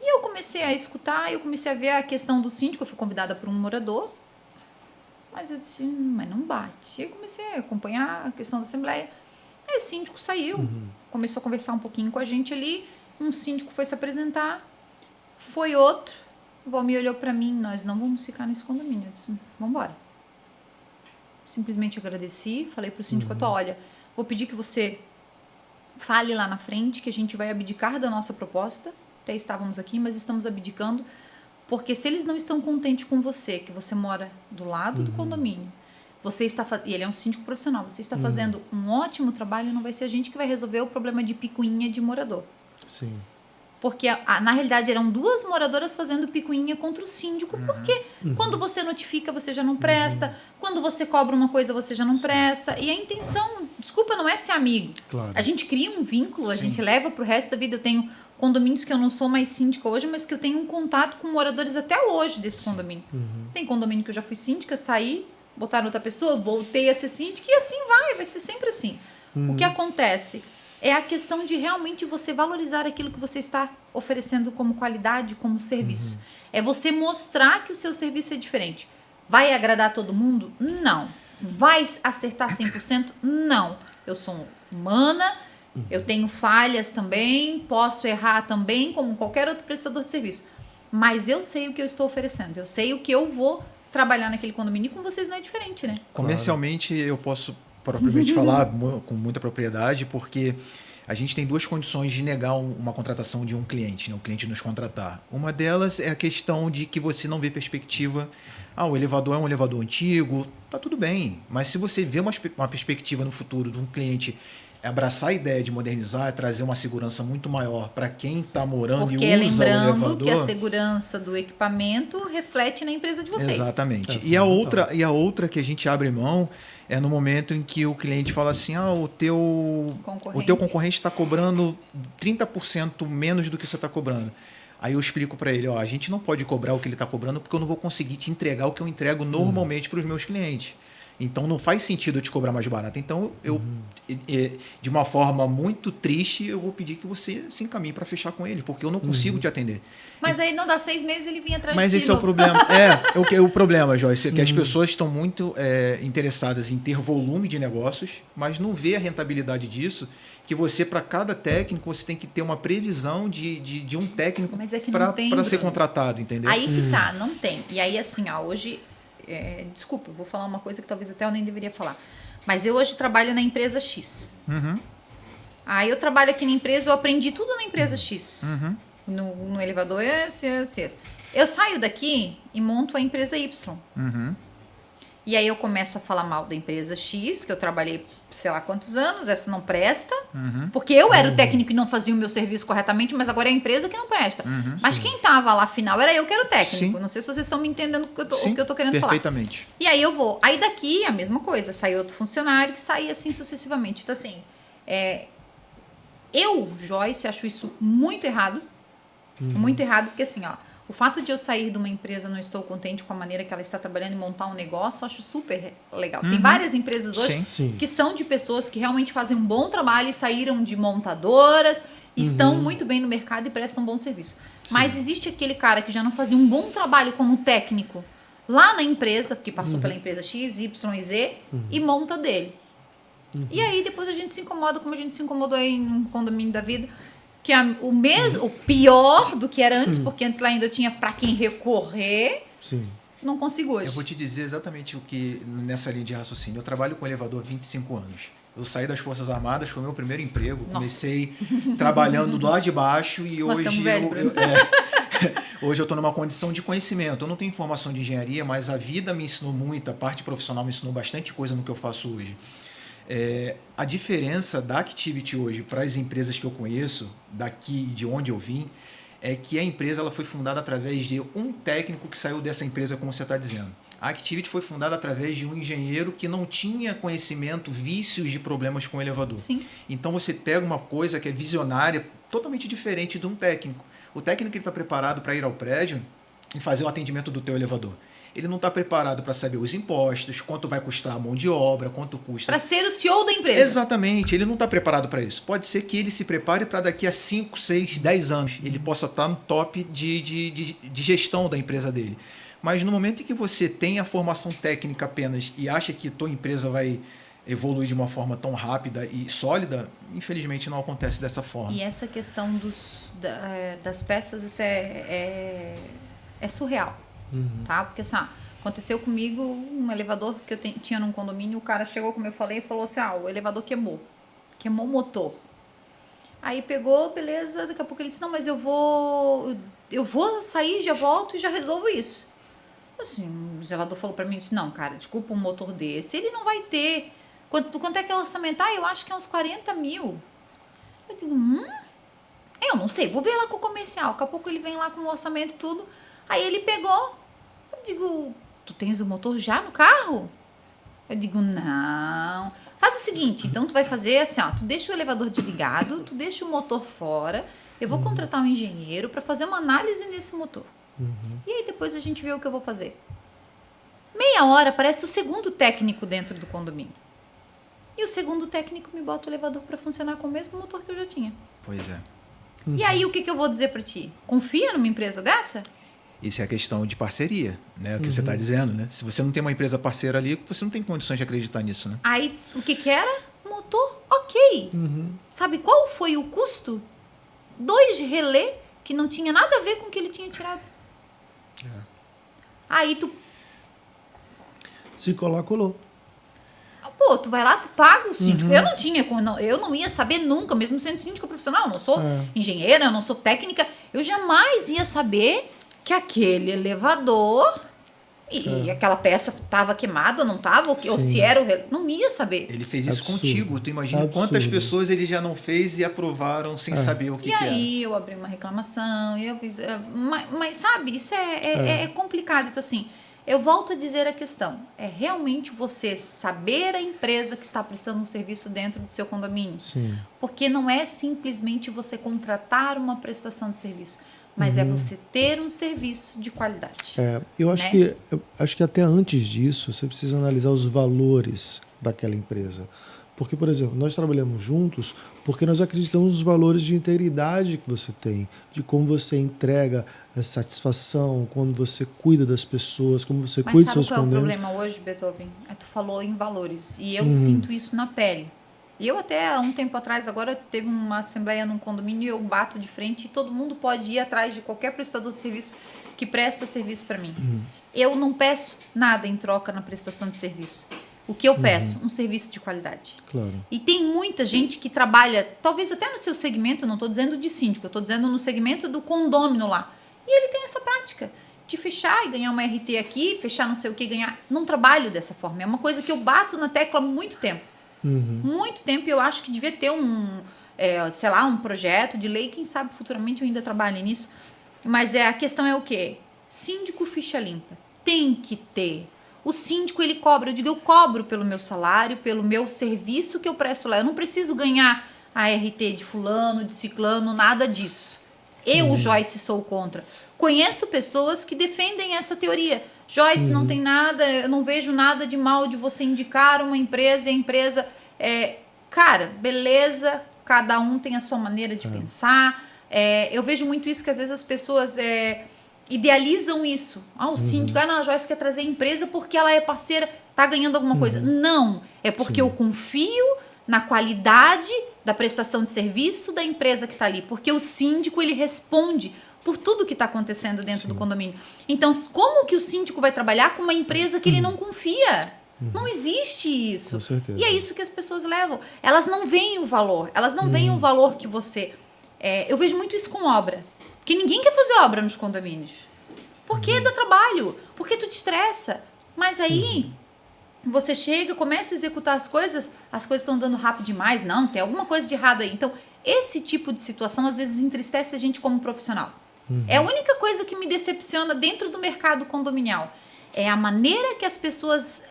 E eu comecei a escutar, eu comecei a ver a questão do síndico, eu fui convidada por um morador, mas eu disse, mas não bate. E eu comecei a acompanhar a questão da assembleia. Aí o síndico saiu, começou a conversar um pouquinho com a gente ali, um síndico foi se apresentar, foi outro, o Valmir olhou pra mim, nós não vamos ficar nesse condomínio, eu disse, vamos embora. Simplesmente agradeci, falei pro síndico atual, olha, vou pedir que você fale lá na frente, que a gente vai abdicar da nossa proposta, até estávamos aqui, mas estamos abdicando, porque se eles não estão contentes com você, que você mora do lado do condomínio, e ele é um síndico profissional, você está fazendo um ótimo trabalho e não vai ser a gente que vai resolver o problema de picuinha de morador. Sim. Porque, na realidade, eram 2 moradoras fazendo picuinha contra o síndico, porque quando você notifica, você já não presta, quando você cobra uma coisa, você já não presta. E a intenção, desculpa, não é ser amigo. Claro. A gente cria um vínculo, a Sim. gente leva pro resto da vida. Eu tenho condomínios que eu não sou mais síndica hoje, mas que eu tenho um contato com moradores até hoje desse condomínio. Tem condomínio que eu já fui síndica, saí, botaram outra pessoa, voltei a ser síndica, e assim vai ser sempre assim. O que acontece é a questão de realmente você valorizar aquilo que você está oferecendo como qualidade, como serviço. É você mostrar que o seu serviço é diferente. Vai agradar todo mundo? Não. Vai acertar 100%? Não. Eu sou humana, eu tenho falhas também, posso errar também, como qualquer outro prestador de serviço. Mas eu sei o que eu estou oferecendo, eu sei o que eu vou trabalhar naquele condomínio, e com vocês não é diferente, né? Comercialmente, eu posso propriamente falar com muita propriedade, porque a gente tem 2 condições de negar uma contratação de um cliente, né? O cliente nos contratar. Uma delas é a questão de que você não vê perspectiva. O elevador é um elevador antigo, tá tudo bem. Mas se você vê uma perspectiva no futuro de um cliente abraçar a ideia de modernizar, trazer uma segurança muito maior para quem está morando Porque e usa o lembrando elevador... que a segurança do equipamento reflete na empresa de vocês. Exatamente. É, E a outra que a gente abre mão é no momento em que o cliente fala assim, o teu concorrente está cobrando 30% menos do que você está cobrando. Aí eu explico para ele, a gente não pode cobrar o que ele está cobrando porque eu não vou conseguir te entregar o que eu entrego normalmente para os meus clientes. Então não faz sentido eu te cobrar mais barato. Então de uma forma muito triste, eu vou pedir que você se encaminhe para fechar com ele, porque eu não consigo te atender. Mas aí não dá 6 meses ele vinha atrás de ti. Mas esse é o problema. O problema, Joyce, é que as pessoas estão muito interessadas em ter volume de negócios, mas não vê a rentabilidade disso, que você, para cada técnico, você tem que ter uma previsão de um técnico para ser contratado, entendeu? Aí que tá, não tem. E aí, assim, hoje... desculpa, eu vou falar uma coisa que talvez até eu nem deveria falar. Mas eu hoje trabalho na empresa X. Aí eu trabalho aqui na empresa, eu aprendi tudo na empresa X. No elevador, esse. Eu saio daqui e monto a empresa Y. E aí eu começo a falar mal da empresa X, que eu trabalhei sei lá quantos anos, essa não presta, porque eu era o técnico e não fazia o meu serviço corretamente, mas agora é a empresa que não presta. Mas quem tava lá afinal era eu que era o técnico. Não sei se vocês estão me entendendo o que eu tô querendo falar. Perfeitamente. E aí eu vou. Aí daqui a mesma coisa, sai outro funcionário que sai assim sucessivamente. Então assim, eu, Joyce, acho isso muito errado. Muito errado, porque assim, o fato de eu sair de uma empresa, não estou contente com a maneira que ela está trabalhando e montar um negócio, eu acho super legal. Tem várias empresas hoje que são de pessoas que realmente fazem um bom trabalho e saíram de montadoras, estão muito bem no mercado e prestam um bom serviço. Mas existe aquele cara que já não fazia um bom trabalho como técnico lá na empresa, que passou pela empresa X, Y e Z, e monta dele. E aí depois a gente se incomoda, como a gente se incomodou aí no condomínio da vida, que o pior do que era antes, porque antes lá ainda eu tinha para quem recorrer. Não consigo hoje. Eu vou te dizer exatamente o que nessa linha de raciocínio. Eu trabalho com elevador há 25 anos. Eu saí das Forças Armadas, foi o meu primeiro emprego. Nossa. Comecei trabalhando lá de baixo e hoje hoje eu estou numa condição de conhecimento. Eu não tenho formação de engenharia, mas a vida me ensinou muito, a parte profissional me ensinou bastante coisa no que eu faço hoje. A diferença da Activity hoje para as empresas que eu conheço, daqui de onde eu vim, é que a empresa ela foi fundada através de um técnico que saiu dessa empresa, como você está dizendo. A Activity foi fundada através de um engenheiro que não tinha conhecimento, vícios de problemas com o elevador. Sim. Então você pega uma coisa que é visionária, totalmente diferente de um técnico. O técnico está preparado para ir ao prédio e fazer o atendimento do teu elevador. Ele não está preparado para saber os impostos, quanto vai custar a mão de obra, quanto custa... Para ser o CEO da empresa. Exatamente, ele não está preparado para isso. Pode ser que ele se prepare para daqui a 5, 6, 10 anos ele possa estar no top de gestão da empresa dele. Mas no momento em que você tem a formação técnica apenas e acha que tua empresa vai evoluir de uma forma tão rápida e sólida, infelizmente não acontece dessa forma. E essa questão das peças, isso é surreal. Tá? Porque assim, aconteceu comigo um elevador que eu tinha num condomínio, o cara chegou, como eu falei, e falou assim, o elevador queimou o motor. Aí pegou, beleza, daqui a pouco ele disse, não, mas eu vou sair, já volto e já resolvo isso. Assim, o zelador falou para mim, disse, não, cara, desculpa, um motor desse, ele não vai ter. Quanto é que é o orçamento? Eu acho que é uns 40 mil. Eu digo, eu não sei, vou ver lá com o comercial. Daqui a pouco ele vem lá com o orçamento e tudo. Aí ele pegou, eu digo, tu tens o motor já no carro? Eu digo, não. Faz o seguinte, então tu vai fazer assim, ó, tu deixa o elevador desligado, tu deixa o motor fora, eu vou contratar um engenheiro para fazer uma análise nesse motor. E aí depois a gente vê o que eu vou fazer. Meia hora aparece o segundo técnico dentro do condomínio. E o segundo técnico me bota o elevador para funcionar com o mesmo motor que eu já tinha. Pois é. E aí o que eu vou dizer para ti? Confia numa empresa dessa? Isso é a questão de parceria, né? O que você está dizendo, né? Se você não tem uma empresa parceira ali, você não tem condições de acreditar nisso, né? Aí o que era? Motor, ok. Sabe qual foi o custo? 2 relé que não tinha nada a ver com o que ele tinha tirado. Aí tu... Se colar, colou. Pô, tu vai lá, tu paga o síndico. Eu não ia saber nunca, mesmo sendo síndica profissional, eu não sou engenheira, eu não sou técnica, eu jamais ia saber que aquele elevador e aquela peça estava queimada ou não estava, ou se era o relé, não ia saber. Ele fez isso Absurdo. contigo, tu imagina quantas pessoas ele já não fez e aprovaram sem saber o que E era. aí eu abri uma reclamação, e eu fiz, mas sabe, isso é complicado. Então assim, eu volto a dizer a questão, é realmente você saber a empresa que está prestando um serviço dentro do seu condomínio. Sim. Porque não é simplesmente você contratar uma prestação de serviço, mas é você ter um serviço de qualidade. Eu acho que até antes disso, você precisa analisar os valores daquela empresa. Porque, por exemplo, nós trabalhamos juntos porque nós acreditamos nos valores de integridade que você tem, de como você entrega a satisfação, quando você cuida das pessoas, como você cuida dos seus Mas sabe qual é o condomínios. problema hoje, Beethoven? Tu falou em valores, e eu sinto isso na pele. E eu até, há um tempo atrás, agora teve uma assembleia num condomínio e eu bato de frente e todo mundo pode ir atrás de qualquer prestador de serviço que presta serviço para mim. Eu não peço nada em troca na prestação de serviço. O que eu peço? Um serviço de qualidade. Claro. E tem muita gente que trabalha, talvez até no seu segmento, eu não estou dizendo de síndico, eu estou dizendo no segmento do condômino lá. E ele tem essa prática de fechar e ganhar uma RT aqui, fechar não sei o que, ganhar. Não trabalho dessa forma. É uma coisa que eu bato na tecla há muito tempo. Muito tempo, e eu acho que devia ter um projeto de lei, quem sabe futuramente eu ainda trabalhe nisso. Mas a questão é o quê? Síndico ficha limpa. Tem que ter. O síndico, ele cobra. Eu digo, eu cobro pelo meu salário, pelo meu serviço que eu presto lá. Eu não preciso ganhar a RT de fulano, de ciclano, nada disso. Eu, Joyce, sou contra. Conheço pessoas que defendem essa teoria. Joyce, não tem nada, eu não vejo nada de mal de você indicar uma empresa e a empresa... cara, beleza, cada um tem a sua maneira de pensar. Eu vejo muito isso, que às vezes as pessoas... idealizam isso. O síndico, não, a Joyce quer trazer a empresa porque ela é parceira, tá ganhando alguma coisa. Não, é porque eu confio na qualidade da prestação de serviço da empresa que está ali, porque o síndico, ele responde por tudo que está acontecendo dentro do condomínio. Então, como que o síndico vai trabalhar com uma empresa que ele não confia? Não existe isso. Com certeza. E é isso que as pessoas levam. Elas não veem o valor, elas não veem o valor que você... eu vejo muito isso com obra. Porque ninguém quer fazer obra nos condomínios. Porque dá trabalho, porque tu te estressa. Mas aí você chega, começa a executar as coisas estão dando rápido demais. Não, tem alguma coisa de errado aí. Então, esse tipo de situação às vezes entristece a gente como profissional. É a única coisa que me decepciona dentro do mercado condominial. É a maneira que as pessoas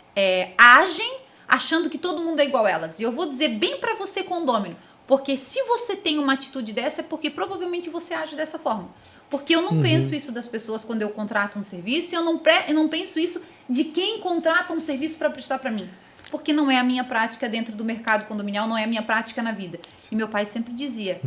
agem achando que todo mundo é igual a elas. E eu vou dizer bem para você, condômino, porque se você tem uma atitude dessa, é porque provavelmente você age dessa forma. Porque eu não penso isso das pessoas quando eu contrato um serviço, e eu não penso isso de quem contrata um serviço para prestar para mim. Porque não é a minha prática dentro do mercado condominial, não é a minha prática na vida. E meu pai sempre dizia,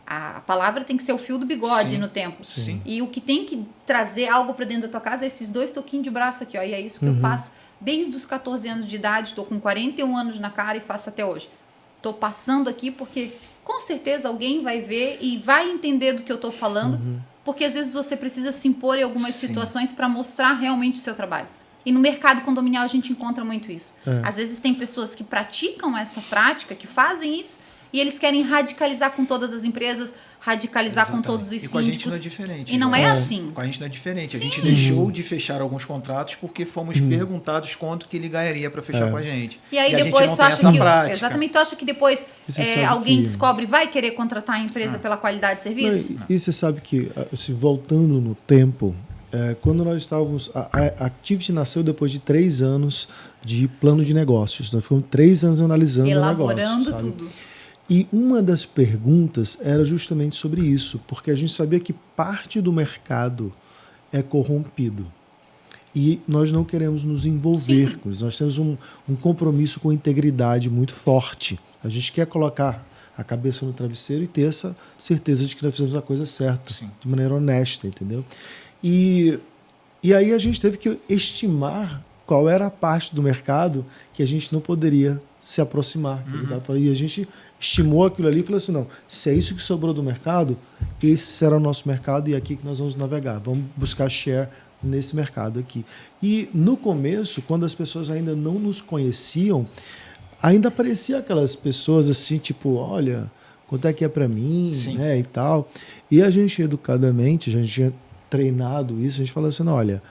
a palavra tem que ser o fio do bigode no tempo. Sim. E o que tem que trazer algo para dentro da tua casa é esses 2 toquinhos de braço aqui, ó. E é isso que eu faço desde os 14 anos de idade, estou com 41 anos na cara e faço até hoje. Estou passando aqui porque com certeza alguém vai ver e vai entender do que eu estou falando, porque às vezes você precisa se impor em algumas situações para mostrar realmente o seu trabalho. E no mercado condominial a gente encontra muito isso. Às vezes tem pessoas que praticam essa prática, que fazem isso, e eles querem radicalizar com todas as empresas. radicalizar Exatamente. com todos os síndicos. E com a gente não é diferente. E não Joyce. é assim. Com a gente não é diferente. A Sim. gente deixou de fechar alguns contratos porque fomos perguntados quanto que ele ganharia para fechar com a gente. E aí a depois gente não tu tem acha essa que prática. exatamente, tu acha que depois Você sabe alguém que- descobre e vai querer contratar a empresa pela qualidade de serviço? Não, e você sabe que, assim, voltando no tempo, quando nós estávamos. A Activity nasceu depois de 3 anos de plano de negócios. Nós ficamos 3 anos analisando o negócio. Elaborando Sabe? tudo. E uma das perguntas era justamente sobre isso, porque a gente sabia que parte do mercado é corrompido. E nós não queremos nos envolver com isso. Nós temos um compromisso com integridade muito forte. A gente quer colocar a cabeça no travesseiro e ter essa certeza de que nós fizemos a coisa certa, Sim. de maneira honesta, entendeu? E aí a gente teve que estimar qual era a parte do mercado que a gente não poderia se aproximar. E a gente estimou aquilo ali e falou assim, não, se é isso que sobrou do mercado, esse será o nosso mercado e é aqui que nós vamos navegar. Vamos buscar share nesse mercado aqui. E no começo, quando as pessoas ainda não nos conheciam, ainda aparecia aquelas pessoas assim, tipo, olha, quanto é que é para mim, Sim. né, e tal. E a gente, educadamente, a gente tinha treinado isso, a gente falou assim, não, olha,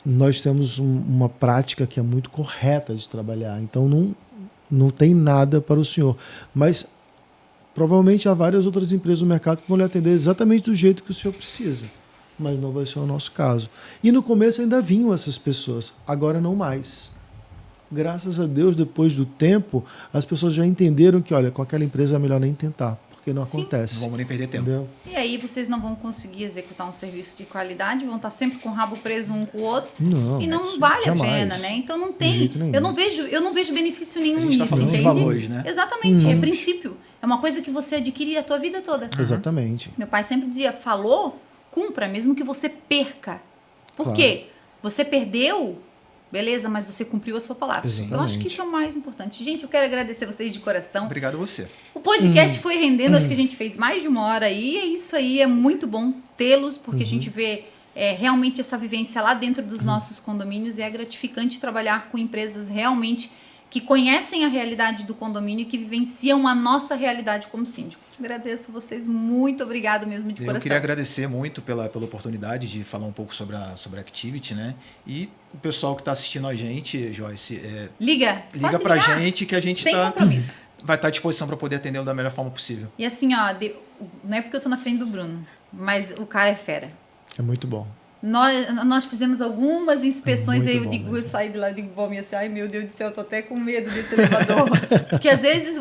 nós temos uma prática que é muito correta de trabalhar, então não tem nada para o senhor. Mas provavelmente há várias outras empresas no mercado que vão lhe atender exatamente do jeito que o senhor precisa, mas não vai ser o nosso caso. E no começo ainda vinham essas pessoas, agora não mais. Graças a Deus, depois do tempo, as pessoas já entenderam que, olha, com aquela empresa é melhor nem tentar, porque não Sim. acontece. Não vamos nem perder tempo. Entendeu? E aí vocês não vão conseguir executar um serviço de qualidade, vão estar sempre com o rabo preso um com o outro. Não, E não vale jamais. a pena, né? Então não De tem. jeito nenhum. Eu não vejo benefício nenhum A gente tá nisso, falando de entende? valores, né? Exatamente, é princípio. É uma coisa que você adquire a tua vida toda. Exatamente. Meu pai sempre dizia, falou, cumpra, mesmo que você perca. Por Claro. quê? Você perdeu, beleza, mas você cumpriu a sua palavra. Exatamente. Então acho que isso é o mais importante. Gente, eu quero agradecer vocês de coração. Obrigado a você. O podcast foi rendendo, acho que a gente fez mais de 1 hora aí. É isso aí, é muito bom tê-los, porque a gente vê realmente essa vivência lá dentro dos nossos condomínios e é gratificante trabalhar com empresas realmente que conhecem a realidade do condomínio e que vivenciam a nossa realidade como síndico. Agradeço vocês, muito obrigado mesmo de Eu coração. queria agradecer muito pela oportunidade de falar um pouco sobre a Activity, né? E o pessoal que está assistindo a gente, Joyce, Liga liga pode pra ligar. gente que a gente Sem compromisso. vai estar à disposição para poder atendê-lo da melhor forma possível. E assim, ó, não é porque eu tô na frente do Bruno, mas o cara é fera. É muito bom. Nós fizemos algumas inspeções, aí eu bom digo, eu mesmo. saí de lá e digo, vó minha assim, ai meu Deus do céu, eu tô até com medo desse elevador. Porque às vezes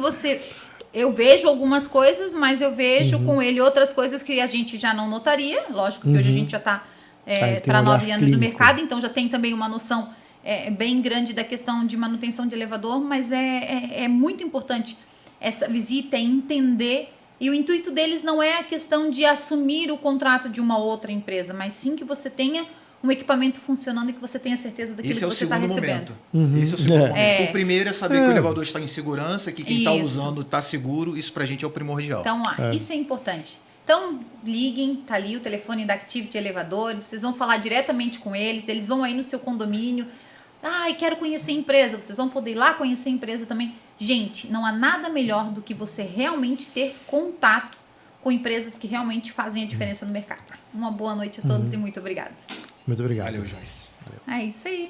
eu vejo algumas coisas, mas eu vejo com ele outras coisas que a gente já não notaria. Lógico que hoje a gente já está ele tem para um olhar 9 anos no clínico. mercado, então já tem também uma noção bem grande da questão de manutenção de elevador, mas é muito importante essa visita, entender. E o intuito deles não é a questão de assumir o contrato de uma outra empresa, mas sim que você tenha um equipamento funcionando e que você tenha certeza daquilo Esse é que o você está segundo recebendo. momento. Esse é o segundo momento. É. O primeiro é saber que o elevador está em segurança, que quem está Isso. usando está seguro. Isso pra gente é o primordial. Então, isso é importante. Então, liguem, tá ali o telefone da Activity Elevadores, vocês vão falar diretamente com eles vão aí no seu condomínio. Ai, quero conhecer a empresa. Vocês vão poder ir lá conhecer a empresa também. Gente, não há nada melhor do que você realmente ter contato com empresas que realmente fazem a diferença no mercado. Uma boa noite a todos e muito obrigada. Muito obrigado. Valeu, Joyce. É isso aí.